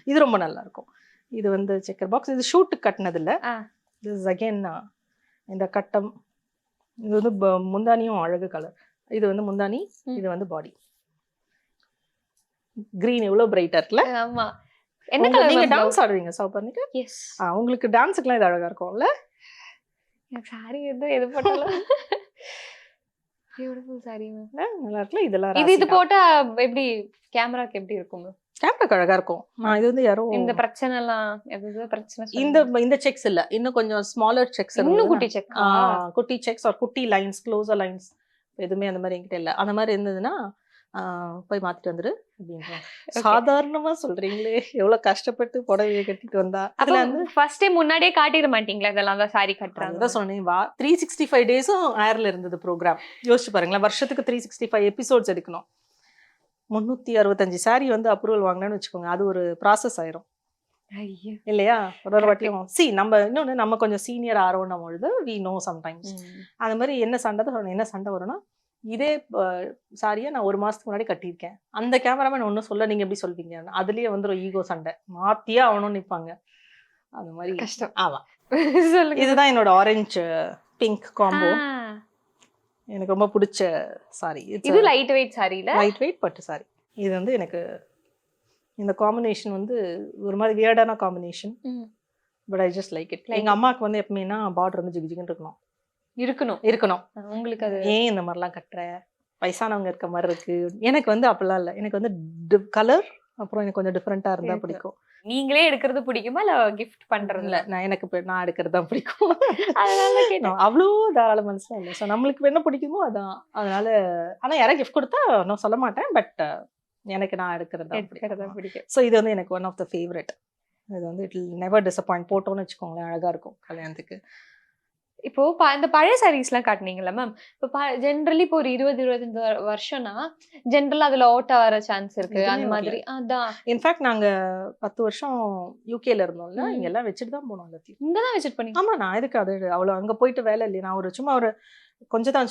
இது ரொம்ப நல்லா இருக்கும். இது வந்து செக்கர் பாக்ஸ். இது ஷூட்டுக்கு கட்டினது இல்லை. திஸ் அகெயின் இந்த கட்டம். இது வந்து முந்தானியும் அழகு கலர். இது வந்து முந்தானி, இது வந்து பாடி. கிரீன் எவ்வளவு பிரைட்டா இருக்குல்ல. ஆமா. என்ன கலர்? நீங்க டான்ஸ் ஆடுவீங்க சௌபர்ணிகா? எஸ். உங்களுக்கு டான்ஸ்க்குலாம் இது அழகா இருக்கும்ல. எனக்கு சாரி எது போட்டாலும் பியூட்டிஃபுல் சாரி மேம். நல்லா இருக்குல்ல. இதெல்லாம் இது போட்டா எப்படி கேமராக்கு எப்படி இருக்கும்? கேமராக்கு அழகா இருக்கும். இது வந்து யாரோ இந்த பிரச்சனை எல்லாம் எது பிரச்சனை? இந்த செக்ஸ் இல்ல, இன்னும் கொஞ்சம் ஸ்மாலர் செக்ஸ். இன்னும் குட்டி செக். குட்டி செக்ஸ் ஆர் குட்டி லைன்ஸ், க்ளோசர் லைன்ஸ் எதுவுமே அந்த மாதிரி என்கிட்ட இல்ல. அந்த மாதிரி இருந்ததுன்னா போய் மாத்திட்டு வந்துரு அப்படின்ற. சாதாரணமா சொல்றீங்களே, எவ்வளவு கஷ்டப்பட்டு புடவையை கட்டிட்டு வந்தா. அதுல வந்து ஃபர்ஸ்ட் டைம் முன்னாடியே காட்டிட மாட்டீங்களா இதெல்லாம் தான் சாரி கட்டுறாங்க? அதான் சொன்னேன். 365 டேஸும் ஏர்ல இருந்தது ப்ரோக்ராம். யோசிச்சு பாருங்களேன், வருஷத்துக்கு 365 எபிசோட்ஸ் எடுக்கணும். 365 சாரி வந்து அப்ரூவல் வாங்கினேன்னு வச்சுக்கோங்க, அது ஒரு ப்ராசஸ் ஆயிரும் இல்லையா? ஒரு வாட்டியும் நம்ம இன்னொன்னு நம்ம கொஞ்சம் சீனியர் ஆரோன்னும் பொழுது வி நோ சம்டைம்ஸ் அந்த மாதிரி என்ன சண்டை தான். என்ன சண்டை வரும்னா, இதே சாரியை நான் 1 மாசத்துக்கு முன்னாடி கட்டியிருக்கேன், அந்த கேமராமேன் ஒன்றும் சொல்ல, நீங்க எப்படி சொல்வீங்க? அதுலயே வந்து ஒரு ஈகோ சண்டை, மாத்தியே ஆகணும்னு நிற்பாங்க. அந்த மாதிரி கஷ்டம். ஆமா. இதுதான் என்னோட ஆரஞ்சு பிங்க் காம்போ. எனக்கு ரொம்ப பிடிச்ச சாரி. இது லைட் வெயிட் சாரில, லைட் வெயிட் பட்டு சாரி. இது வந்து எனக்கு இந்த காம்பினேஷன் வந்து ஒரு மாதிரி வியர்டான combination. But I just like it. எங்க அம்மாவுக்கு வந்து எப்பவுமேனா பார்டர் வந்து ஜிகிஜின்னு இருக்கணும். உங்களுக்கு அது ஏன் இந்த மாதிரிலாம் கட்டுற, வயசானவங்க இருக்க மாதிரி இருக்கு. எனக்கு வந்து அப்படிலாம் இல்லை. எனக்கு வந்து கலர் அப்புறம் எனக்கு கொஞ்சம் டிஃப்ரெண்டா இருந்தா பிடிக்கும். நீங்களே எடுக்கிறது பிடிக்குமா இல்ல கிஃப்ட் பண்றது? இல்ல, நான் எடுக்கிறது தான் பிடிக்கும். அதனால கேட்டோம். அவ்வளோ தாராள மனசுலாம் இல்லை. ஸோ நம்மளுக்கு என்ன பிடிக்குமோ அதான். அதனால ஆனா யாராவது கிஃப்ட் கொடுத்தா நான் சொல்ல மாட்டேன். பட் எனக்கு நான் எடுக்கிறது தான் பிடிக்கும். ஸோ இது வந்து எனக்கு ஒன் ஆஃப் த ஃபேவரட். இது வந்து இட் வில் நெவர் டிசப்பாயிண்ட். போட்டோன்னு வச்சுக்கோங்களேன், அழகா இருக்கும் கல்யாணத்துக்கு. இப்போ இந்த பழைய சாரீஸ்லாம் காட்டினீங்களா மேம்? இப்போ ஜென்ரலி இப்போ ஒரு 20-25 வருஷம்னா ஜென்ரலா அதுல ஓட்ட வர சான்ஸ் இருக்கு. அந்த மாதிரி அதான். இன்ஃபேக்ட் நாங்க 10 வருஷம் யூகேல இருந்தோம்ல, இங்க எல்லாம் வச்சுட்டு தான் போனோம். எல்லாத்தையும் இங்கதான் வச்சுட்டு பண்ணி. ஆமா, நான் எதுக்கு அது அவ்வளோ அங்க போயிட்டு வேலை இல்லையா? நான் ஒரு சும்மா ஒரு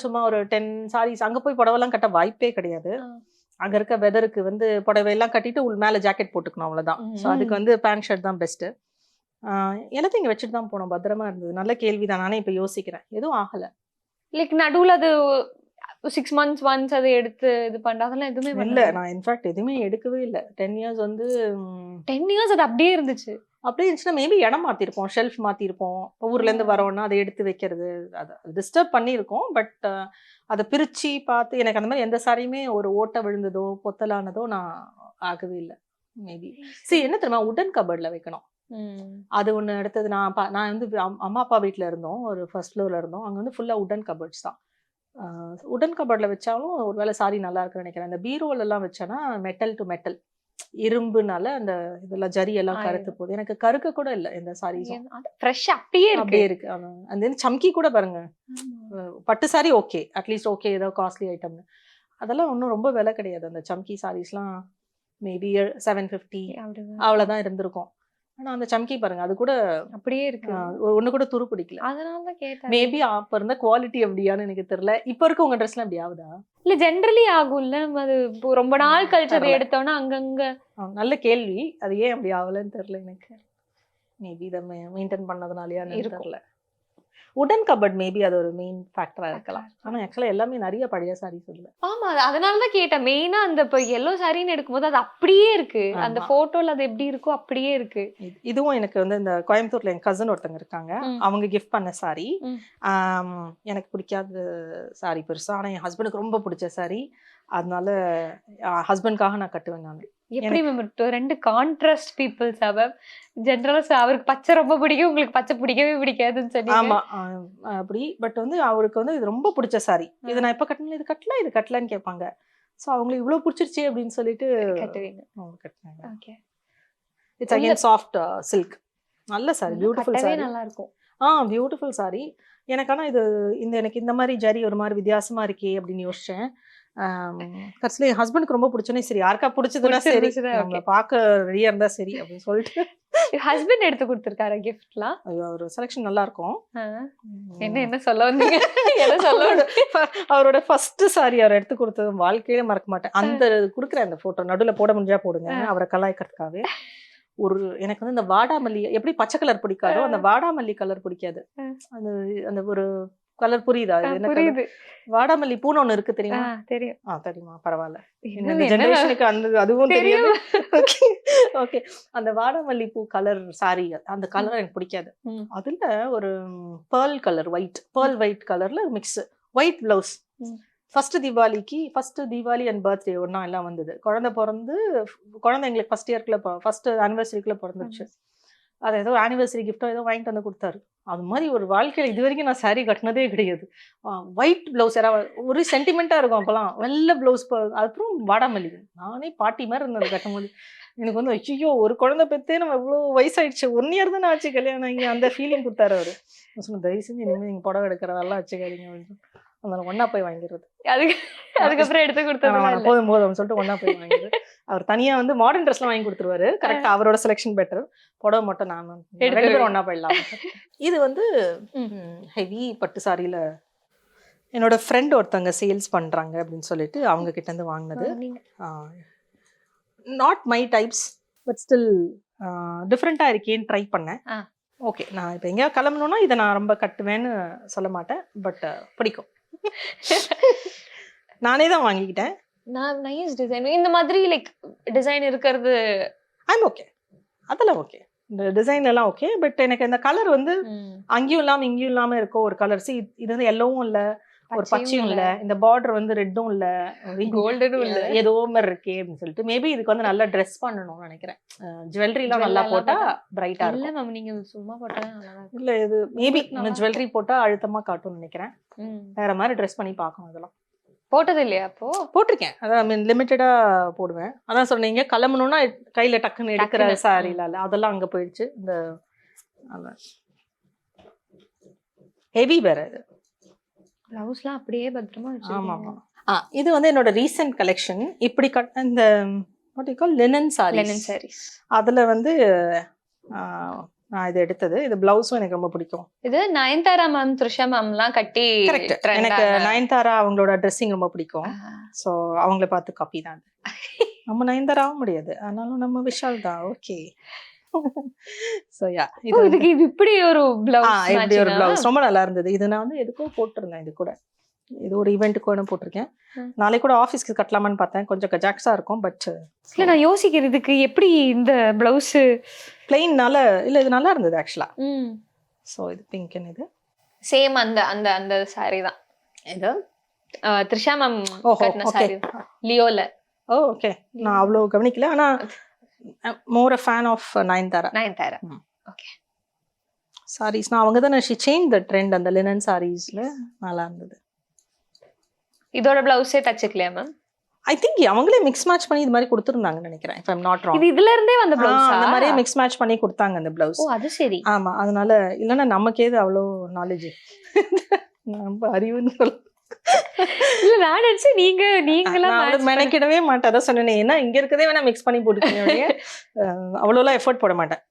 சும்மா ஒரு 10 சாரீஸ் அங்க போய் புடவெல்லாம் கட்ட வாய்ப்பே கிடையாது. அங்க இருக்க வெதருக்கு வந்து புடவையெல்லாம் கட்டிட்டு மேல ஜாக்கெட் போட்டுக்கணும், அவ்வளவுதான். ஸோ அதுக்கு வந்து பேண்ட் ஷர்ட் தான் பெஸ்ட். எல்லாத்தையும் இங்க வச்சுட்டு தான் போனோம். பத்திரமா இருந்தது. நல்ல கேள்விதான். நானே இப்ப யோசிக்கிறேன், எதுவும் ஆகல. லைக் நடுவுல அது 6 months once அதை எடுத்து இது பண்றதெல்லாம் எதுவுமே இல்ல. நான் இன்ஃபேக்ட் எதுவுமே எடுக்கவே இல்லை. 10 years வந்து 10 years அது அப்படியே இருந்துச்சு. அப்படியே இருந்துச்சுன்னா மேபி இடம் மாத்திருப்போம், ஷெல்ஃப் மாத்திருப்போம். ஊர்ல இருந்து வரோம்னா அதை எடுத்து வைக்கிறது, அதை டிஸ்டர்ப் பண்ணியிருக்கோம். பட் அதை பிரிச்சு பார்த்து எனக்கு அந்த மாதிரி எந்த சாரியுமே ஒரு ஓட்டை விழுந்ததோ பொத்தலானதோ நான் ஆகவே இல்லை. மேபி என்ன தெரியுமா, உடன் கபர்ட்ல வைக்கணும். அது ஒண்ணு. அடுத்தது நான் வந்து அம்மா அப்பா வீட்டுல இருந்தோம், ஒரு ஃபர்ஸ்ட் ஃப்ளோர்ல இருந்தோம். அங்க வந்து ஃபுல்லா உடன் கபர்ட்ஸ் தான். உடன் கபர்ட்ல வச்சாலும் ஒருவேளை சாரி நல்லா இருக்குன்னு நினைக்கிறேன். அந்த பீரோல எல்லாம் வச்சேன்னா மெட்டல் டு மெட்டல், இரும்புனால அந்த இதெல்லாம் ஜரி எல்லாம் கருத்து போகுது. எனக்கு கருக்க கூட இல்லை எந்த சாரீஸும். ஃப்ரெஷ் அப்படியே இருக்கு. அந்த சம்கி கூட பாருங்க, பட்டு சாரி ஓகே, அட்லீஸ்ட் ஓகே, ஏதோ காஸ்ட்லி ஐட்டம்னு. அதெல்லாம் ஒன்றும் ரொம்ப விலை கிடையாது. அந்த சம்கி சாரீஸ்லாம் மேபி 750 அவ்வளவுதான் இருந்திருக்கும். ஆனா அந்த சம்கி பாருங்க, அது கூட அப்படியே இருக்கு. ஒண்ணு கூட துரு பிடிக்கல. அதனால கேட்டேன். மேபி அப்ப இருந்த குவாலிட்டி எப்படியான்னு எனக்கு தெரியல. இப்ப இருக்க உங்க ட்ரெஸ்லாம் எப்படி ஆகுதா? இல்ல ஜென்ரலி ஆகும்ல. அது ரொம்ப நாள் கழிச்சு அதை எடுத்தோம்னா அங்கங்க. நல்ல கேள்வி. அது ஏன் அப்படி ஆகலன்னு தெரியல எனக்கு. மேபி இதை மெயின்டைன் பண்ணதுனாலயான்னு தெரியல. உடன் கபர்ட் மேபி அது ஒரு மெயின் ஃபேக்டரா இருக்கலாம். ஆனா ஆக்சுவலா எல்லாமே நிறைய பழைய சாரீஸ் இல்ல. ஆமா, அதனாலதான் கேட்டேன். மெயினா அந்த இப்போ எல்லோ சாரின்னு எடுக்கும்போது அது அப்படியே இருக்கு. அந்த போட்டோல அது எப்படி இருக்கோ அப்படியே இருக்கு. இதுவும் எனக்கு வந்து இந்த கோயம்புத்தூர்ல என் கசின் ஒருத்தங்க இருக்காங்க, அவங்க கிஃப்ட் பண்ண சாரி. எனக்கு பிடிக்காத சாரி பெருசா, ஆனா என் ஹஸ்பண்டுக்கு ரொம்ப பிடிச்ச சாரி. அதனால ஹஸ்பண்டுக்காக நான் கட்டுவேன். நான் எப்படி ரெண்டு கான்ட்ராஸ்ட் பீப்புள்ஸ். ஜெனரலா அவருக்கு பச்சை ரொம்ப பிடிக்கும், உங்களுக்கு பச்சை பிடிக்கவே பிடிக்காதுன்னு சொல்லி. ஆமா அப்படி. பட் வந்து அவருக்கு வந்து இது ரொம்ப பிடிச்ச சாரி. இது நான் எப்ப கட்டணும், இது கட்டலான்னு கேட்பாங்க. ஸோ அவங்களுக்கு இவ்வளவு பிடிச்சிருச்சு அப்படின்னு சொல்லிட்டு கட்டுவீங்க. Okay. It's again soft silk. நல்ல சாரி, பியூட்டிஃபுல் சாரி, நல்லா இருக்கும். பியூட்டிஃபுல் சாரி. எனக்கு ஆனா இது எனக்கு இந்த மாதிரி ஜரி ஒரு மாதிரி வித்தியாசமா இருக்கே அப்படின்னு யோசிச்சேன். கடைசியில் என் ஹஸ்பண்டுக்கு ரொம்ப பிடிச்சோன்னே சரி யாருக்கா பிடிச்சதுன்னா சரி பிடிச்சிருந்துச்சுன்னா நம்மள பார்க்க ரெடியா இருந்தா சரி அப்படின்னு சொல்லிட்டு ஹஸ்பண்ட் எடுத்து கொடுத்துருக்காரு கிஃப்ட்லாம். ஐயோ அவர் செலெக்ஷன் நல்லா இருக்கும். என்ன சொல்ல வந்தீங்க? என்ன சொல்ல அவரோட ஃபர்ஸ்ட் சாரி அவர் எடுத்து கொடுத்தது வாழ்க்கையில மறக்க மாட்டேன். அந்த கொடுக்குற அந்த போட்டோ நடுவுல போட முடிஞ்சா போடுங்க, அவரை கலாய்க்கிறதுக்காகவே. ஒரு எனக்கு வந்து இந்த வாடாமல்லி எப்படி பச்சை கலர் பிடிக்காதோ அந்த வாடாமல்லி கலர் பிடிக்காது. அந்த அந்த ஒரு கலர் புரியுதா? இது என்ன புரியுது. வாடாமல்லி பூன்னு ஒண்ணு இருக்கு தெரியுமா? தெரியும். தெரியுமா? பரவாயில்ல. இந்த என்ன ஜெனரேஷனுக்கு அந்த அதுவும் தெரியாது. ஓகே. அந்த வாடாமல்லி பூ கலர் சாரி அந்த கலர் எனக்கு பிடிக்காது. அதுல ஒரு பேர்ல் கலர் ஒயிட் கலர்ல mix white blouse. First Deepavali and birthday ஒன்னா எல்லாம் வந்தது. குழந்தை எங்களுக்கு ஃபர்ஸ்ட் இயர்க்குள்ள ஃபர்ஸ்ட் ஆனிவர்சரிக்குள்ள பிறந்துருச்சு. அது ஏதோ ஆனிவர்சரி கிஃப்டோ ஏதோ வாங்கிட்டு வந்து கொடுத்தாரு. அது மாதிரி ஒரு வாழ்க்கையில இது வரைக்கும் நான் சாரி கட்டினதே கிடையாது. ஒயிட் பிளவுஸ் ஒரு சென்டிமெண்டா இருக்கும். அப்பெல்லாம் வெள்ளை பிளவுஸ், அப்புறம் வாடாமல்லி. நானே பாட்டி மாதிரி இருந்தது கட்டும் போது. எனக்கு வந்து ஐயோ ஒரு குழந்தை பெற்றே நம்ம இவ்வளோ வயசாயிடுச்சு, 1 year தானே ஆச்சு கல்யாணம் இங்கே, அந்த ஃபீலிங் கொடுத்தாரு அவரு. நான் சொன்னேன் தயவு செஞ்சு இனிமேல் நீங்கள் புடவை எடுக்கிற வேலை வச்சுக்காதீங்க அப்படின்னு. அதனால ஒன்னா போய் வாங்கிடுறது. அதுக்கப்புறம் எடுத்து கொடுத்தது போதும் சொல்லிட்டு ஒன்னா போய் வாங்கிடுறது. அவர் தனியா வந்து மாடர்ன் ட்ரெஸ்லாம் வாங்கி கொடுத்துருவாரு. கரெக்டா அவரோட செலெக்ஷன் பெட்டர். புடவை மட்டும் நான் 2 பேரும் ஒன்னா போயிடலாம். இது வந்து ஹெவி பட்டு சாரியில என்னோட ஃப்ரெண்ட் ஒருத்தவங்க சேல்ஸ் பண்றாங்க அப்படின்னு சொல்லிட்டு அவங்க கிட்ட இருந்து வாங்கினது. Not my types but still டிஃப்ரெண்டா இருக்கேன்னு ட்ரை பண்ணேன். ஓகே, நான் இப்போ எங்கேயா கிளம்பணும்னா இதை நான் ரொம்ப கட்டுவேன்னு சொல்ல மாட்டேன், பட் பிடிக்கும். நானே தான் வாங்கிக்கிட்டேன். Nice design. இந்த மாதிரி லைக் டிசைன் இருக்கிறது ஐம் ஓகே, அதெல்லாம் ஓகே. இந்த டிசைன் எல்லாம் ஓகே, பட் எனக்கு இந்த கலர் வந்து அங்கேயும் இல்லாம இங்கேயும் இல்லாம இருக்கும் ஒரு கலர். சி இது வந்து எல்லோவும் இல்ல, ஒரு பச்சையும் இல்ல, இந்த பார்டர் வந்து ரெட்டும் இல்ல, கோல்டனும் இல்ல, ஏதோ மாதிரி இருக்கே அப்படின்னு சொல்லிட்டு மேபி இதுக்கு வந்து நல்லா ட்ரெஸ் பண்ணணும்னு நினைக்கிறேன். ஜுவல்லரி எல்லாம் நல்லா போட்டா பிரைட்டா இருக்கும். இல்ல மேம் நீங்க சும்மா போட்டா நல்லா இருக்கும். இல்ல இது மேபி ஜுவல்லரி போட்டா அழுத்தமா காட்டும்னு நினைக்கிறேன். வேற மாதிரி ட்ரெஸ் பண்ணி பார்க்கணும். இதெல்லாம் போட்டது இல்லையா? அப்போ போட்டிருக்கேன். அதான் லிமிட்டடா போடுவேன். அதான் சொன்னீங்க கிளம்பணும்னா கையில டக்குன்னு எடுக்கிற சாரி இல்ல, அதெல்லாம் அங்க போயிடுச்சு. இந்த ஹெவி வேற இது பிளவுஸ்லாம் அப்படியே பத்திரமா வச்சிருக்கீங்க. ஆமா. இது வந்து என்னோட ரீசன்ட் கலெக்ஷன். இப்படி இந்த what you call linen sarees. அதுல வந்து நான் இது எடுத்தது. இது பிளவுஸும் எனக்கு ரொம்ப பிடிக்கும். இது நயன்தாரா மேம், த்ரிஷா மேம்லாம் கட்டி. எனக்கு நயன்தாரா அவங்களோட ட்ரெஸ்ஸிங் ரொம்ப பிடிக்கும். ஸோ அவங்கள பார்த்து காப்பி தான். நம்ம நயன்தாரா ஆக முடியாது, ஆனாலும் நம்ம விஷால் தான். ஓகே. சோ யா, இதுக்கு இது இப்படி ஒரு பிளவுஸ் ரொம்ப நல்லா இருந்தது. இது நான் வந்து எதுக்கோ போட்டிருந்தேன். இது கூட இது ஒரு ஈவெண்ட்டுக்கு போட்டிருக்கேன். நாளைக்கு கூட ஆஃபீஸ்க்கு கட்டலாமான்னு பார்த்தேன். கொஞ்சம் கஜாக்ஸா இருக்கும். பட் இல்ல நான் யோசிக்கிறதுக்கு எப்படி இந்த பிளவுஸ் பிளெயின்னால இல்ல, இது நல்லா இருந்தது ஆக்சுவலா. சோ இது பிங்க். இது சேம் அந்த அந்த அந்த சாரி தான். இது த்ரிஷா மேம் கட்டின சாரி லியோல. ஓகே, நான் அவ்வளவு கவனிக்கல. ஆனா more a fan of Nayanthara. Okay. Sarees நான் அவங்க தான் she changed the trend அந்த லினன் சாரீஸ்ல. நல்லா இருந்தது. இதோட பிளவுஸே தச்சுக்கலையா மேம்? ஐ திங்க் அவங்களே மிக்ஸ் மேட்ச் பண்ணி இது மாதிரி கொடுத்துருந்தாங்கன்னு நினைக்கிறேன். if I'm not wrong. இது இதுல இருந்தே வந்த பிளவுஸ். அந்த மாதிரி மிக்ஸ் மேட்ச் பண்ணி கொடுத்தாங்க அந்த பிளவுஸ். ஓ அது சரி. ஆமா, அதனால இல்லன்னா நமக்கு ஏது அவ்வளோ நாலேஜ் நம்ம அறிவுன்னு சொல்ல. இல்ல நான் நினைச்சு நீங்களாம் மெனக்கிடவே மாட்டேன். அதான் சொன்னேன், ஏன்னா இங்க இருக்கதே வேணா மிக்ஸ் பண்ணி போட்டுக்கணும். அவ்வளோலாம் எஃபர்ட் போட மாட்டேன்.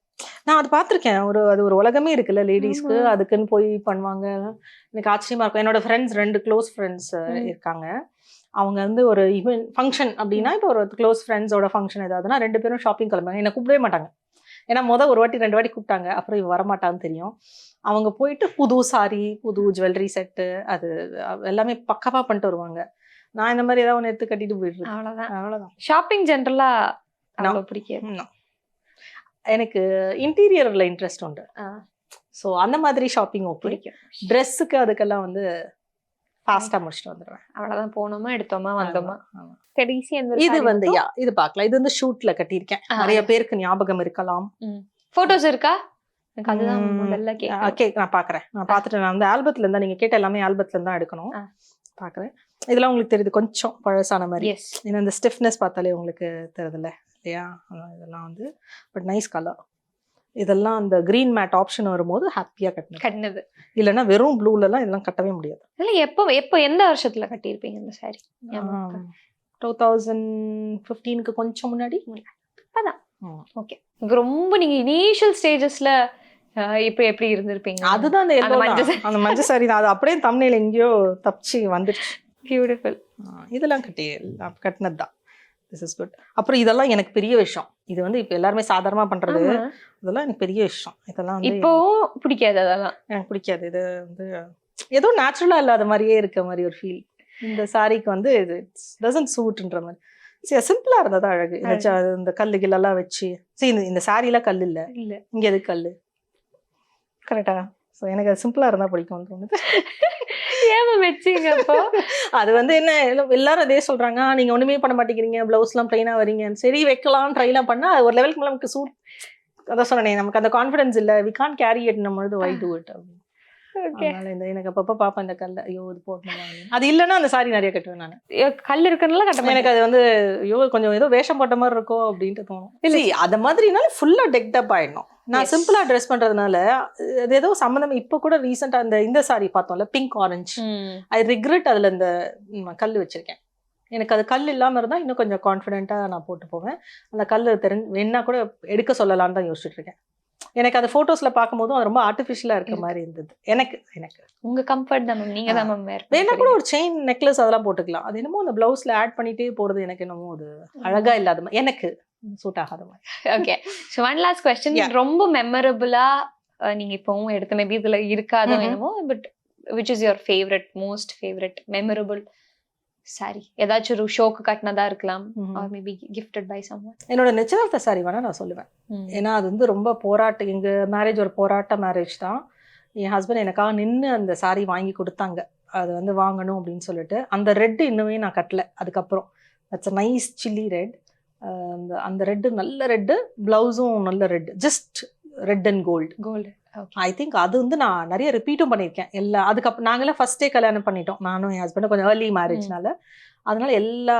நான் அது பார்த்துருக்கேன். அது ஒரு உலகமே இருக்குல்ல லேடிஸ்க்கு, அதுக்குன்னு போய் பண்ணுவாங்க. எனக்கு ஆச்சரியமா இருக்கும். என்னோட ஃப்ரெண்ட்ஸ் 2 க்ளோஸ் ஃப்ரெண்ட்ஸ் இருக்காங்க. அவங்க வந்து ஒரு ஈவென்ட் ஃபங்க்ஷன் அப்படின்னா, இப்போ ஒரு க்ளோஸ் ஃப்ரெண்ட்ஸோட ஃபங்க்ஷன் ஏதாவதுன்னா 2 பேரும் ஷாப்பிங் கிளம்புவாங்க. என்னை கூப்பிடவே மாட்டாங்க. ஏன்னா ஒரு வாட்டி 2 வாட்டி கூப்பிட்டாங்க, அப்புறம் இவ வரமாட்டான்னு தெரியும். அவங்க போயிட்டு புது சாரி, புது ஜுவல்லரி செட்டு, அது எல்லாமே பக்காவா பண்ணிட்டு வருவாங்க. நான் இந்த மாதிரி ஏதாவது ஒன்று எடுத்து கட்டிட்டு போயிடுறேன். அவ்வளோதான். ஷாப்பிங் ஜென்ரலா பிடிக்கும். எனக்கு இன்டீரியர்ல இன்ட்ரெஸ்ட் உண்டு. ஸோ அந்த மாதிரி ஷாப்பிங் பிடிக்கும். ட்ரெஸ்ஸுக்கு அதுக்கெல்லாம் வந்து ஃபாஸ்டா முடிச்சுட்டு வந்துடுவேன். அவ்வளவுதான், போனோமா எடுத்தோமா வந்தோமா. இது வந்து இது பார்க்கலாம். இது வந்து ஷூட்ல கட்டியிருக்கேன். நிறைய பேருக்கு ஞாபகம் இருக்கலாம். போட்டோஸ் இருக்கா? அதுதான் முதல்ல நான் பாக்குறேன். நான் பார்த்துட்டு நான் வந்து ஆல்பத்துல இருந்தா, நீங்க கேட்ட எல்லாமே ஆல்பத்துல இருந்தா எடுக்கணும். பாக்குறேன். இதெல்லாம் உங்களுக்கு தெரியுது கொஞ்சம் பழசான மாதிரி. ஏன்னா இந்த ஸ்டிஃப்னஸ் பார்த்தாலே உங்களுக்கு தெரியுதுல்ல இல்லையா? இதெல்லாம் வந்து பட் நைஸ் கலர். இதெல்லாம் அந்த கிரீன் மேட் ஆப்ஷன் வரும்போது ஹாப்பியா கட்டினேன். கட்டினது இல்லைன்னா வெறும் ப்ளூல எல்லாம் இதெல்லாம் கட்டவே முடியாது. இல்ல எப்போ எந்த வருஷத்துல கட்டியிருப்பீங்க இந்த சாரி? 2015க்கு கொஞ்சம் முன்னாடி. அதான் ஓகே. ரொம்ப நீங்க இனிஷியல் ஸ்டேஜஸ்ல எப்படி இருந்திருப்பீங்க? அதுதான் அந்த yellow அந்த மஞ்சள் சாரி தான். அது அப்படியே தம்ப்நெயில் எங்கேயோ தப்பிச்சு வந்துருச்சு. பியூட்டிஃபுல். இதெல்லாம் கட்டினது தான். This is good. அப்புறம் இதெல்லாம் எனக்கு பெரிய விஷயம். இது வந்து இப்போ எல்லாருமே சாதாரணமா பண்றது. இதெல்லாம் எனக்கு பெரிய விஷயம். இதெல்லாம் வந்து இப்போ பிடிக்காது. அதெல்லாம் எனக்கு பிடிக்காது. இது வந்து ஏதோ நேச்சுரலா இல்லாத மாதிரியே இருக்க மாதிரி ஒரு ஃபீல். இந்த சாரிக்கு வந்து இது டசன்ட் சூட்ன்ற மாதிரி. சரி, சிம்பிளா இருந்ததா அழகு. இந்த கல்லு கில்லெல்லாம் வச்சு இந்த சாரிலாம் கல் இல்ல, இங்க எது கல்லு கரெக்டா? ஸோ எனக்கு அது சிம்பிளா இருந்தா பிடிக்கும் தோணுது. ஏமா வச்சீங்க அப்போ? அது வந்து என்ன எல்லாரும் அதே சொல்றாங்க, நீங்க ஒண்ணுமே பண்ண மாட்டேங்கிறீங்க, பிளவுஸ் எல்லாம் பிளைனா வரீங்க. சரி வைக்கலாம், ட்ரை எல்லாம் பண்ணா ஒரு லெவலுக்கு மேல நமக்கு சூட். அதான் சொன்னேன், நமக்கு அந்த கான்ஃபிடன்ஸ் இல்ல. We can't carry it. நம்ம வை டூ இட் அப்படின்னு. எனக்கு அப்பப்ப பாப்பேன் இந்த கல்ல, ஐயோ இது போடணுமா. அது இல்லைன்னா அந்த சாரி நிறைய கட்டுவேன் நான். கல் இருக்குனால கட்ட எனக்கு அது வந்து ஐயோ கொஞ்சம் ஏதோ வேஷம் போட்ட மாதிரி இருக்கோ அப்படின்ட்டு தோணும். இல்லை அது மாதிரினால ஃபுல்லா டெக்டப் ஆயிடணும். நான் சிம்பிளா ட்ரெஸ் பண்றதுனால அது ஏதோ சம்மந்தம். இப்போ கூட ரீசெண்டா இந்த சாரி பார்த்தோம்ல, பிங்க் ஆரஞ்சு. ஐ ரிக்ரெட் அதுல இந்த கல் வச்சிருக்கேன். எனக்கு அது கல் இல்லாம இருந்தா இன்னும் கொஞ்சம் கான்ஃபிடென்ட்டா நான் போட்டு போவேன். அந்த கல் வேணா கூட எடுக்க சொல்லலான்னு தான் யோசிச்சுட்டு இருக்கேன். எனக்கு அந்த போட்டோஸ்ல பார்க்கும்போது அது ரொம்ப ஆர்டிஃபிஷியலா இருக்க மாதிரி இருந்தது. எனக்கு உங்க கம்ஃபர்ட் தான் மேம். நீங்க தான் மேம் வேணா கூட ஒரு செயின் நெக்லஸ் அதெல்லாம் போட்டுக்கலாம். அது என்னமோ அந்த பிளவுஸ்ல ஆட் பண்ணிட்டே போறது எனக்கு என்னமோ அது அழகா இல்லாத மாதிரி, எனக்கு சூட் ஆகாத மாதிரி. Okay. So one last question. ரொம்ப மெமரபிளா நீங்க இப்பவும் எடுத்த மேபி இதுல இருக்காதோ என்னமோ, but which is your favourite, most favourite memorable saree? ஏதாச்சும் ஒரு ஷோக்கு கட்டினதா இருக்கலாம், or maybe gifted by someone. என்னோட நிச்சயதார்த்த சாரி வேணா நான் சொல்லுவேன். ஏன்னா அது வந்து ரொம்ப போராட்டம். எங்க மேரேஜ் ஒரு போராட்ட மேரேஜ் தான். என் ஹஸ்பண்ட் எனக்காக நின்று அந்த சாரி வாங்கி கொடுத்தாங்க. அது வந்து வாங்கணும் அப்படின்னு சொல்லிட்டு. அந்த ரெட்டு இன்னுமே நான் கட்டல. அதுக்கப்புறம் that's a nice chilli red. அந்த ரெட்டு நல்ல ரெட்டு, பிளவுஸும் நல்ல red, just red and gold. I think அது வந்து நான் நிறைய ரிப்பீட்டும் பண்ணியிருக்கேன். அதுக்கப்புறம் நாங்களாம் ஃபர்ஸ்டே கல்யாணம் பண்ணிட்டோம், நானும் என் ஹஸ்பண்டும். கொஞ்சம் ஏர்லி மேரேஜ்னால அதனால எல்லா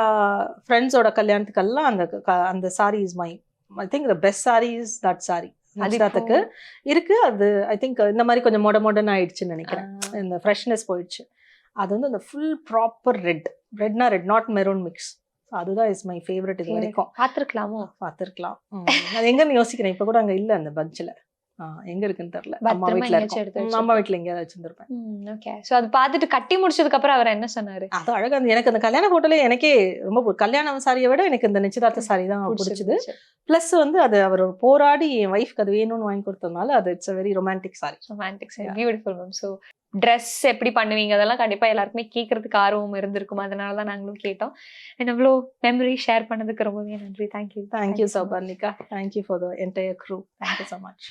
ஃப்ரெண்ட்ஸோட கல்யாணத்துக்கெல்லாம் அந்த sorry is my, I think the best sorry is that sorry. அதுக்கு இருக்கு. அது ஐ திங்க் இந்த மாதிரி கொஞ்சம் மாடர்ன் ஆயிடுச்சுன்னு நினைக்கிறேன். இந்த ஃப்ரெஷ்னஸ் போயிடுச்சு. அது வந்து அந்த ஃபுல் ப்ராப்பர் ரெட்னா ரெட், நாட் மெரூன் மிக்ஸ். அதுதான் இஸ் மை ஃபேவரட் இது வரைக்கும். பார்த்துருக்கலாம். அது எங்கன்னு யோசிக்கிறேன். இப்போ கூட அங்கே இல்லை அந்த பஞ்சில். எங்க இருக்குன்னு தெரியல. அம்மா வீட்டுல எங்கேயாவது வச்சிருந்திருப்பேன். ஓகே. சோ அது பார்த்துட்டு கட்டி முடிச்சதுக்கு அப்புறம் அவர் என்ன சொன்னாரு? அது அழகா எனக்கு அந்த கல்யாண போட்டோல எனக்கே ரொம்ப கல்யாண சாரியை விட எனக்கு இந்த நிச்சயதார்த்த சாரி தான் பிடிச்சது. பிளஸ் வந்து அது அவர் போராடி என் வைஃப்க்கு அது வேணும்னு வாங்கி கொடுத்ததுனால அது it's very romantic sorry. Beautiful ma'am. So dress எப்படி பண்ணுவீங்க அதெல்லாம் கண்டிப்பா எல்லாருக்குமே கேட்கறதுக்கு ஆர்வம் இருந்திருக்கும். அதனாலதான் நாங்களும் கேட்டோம். எவ்வளோ மெமரி ஷேர் பண்ணதுக்கு ரொம்பவே நன்றி. Thank you Soubarnika. Thank you for the entire crew. Thank you so much.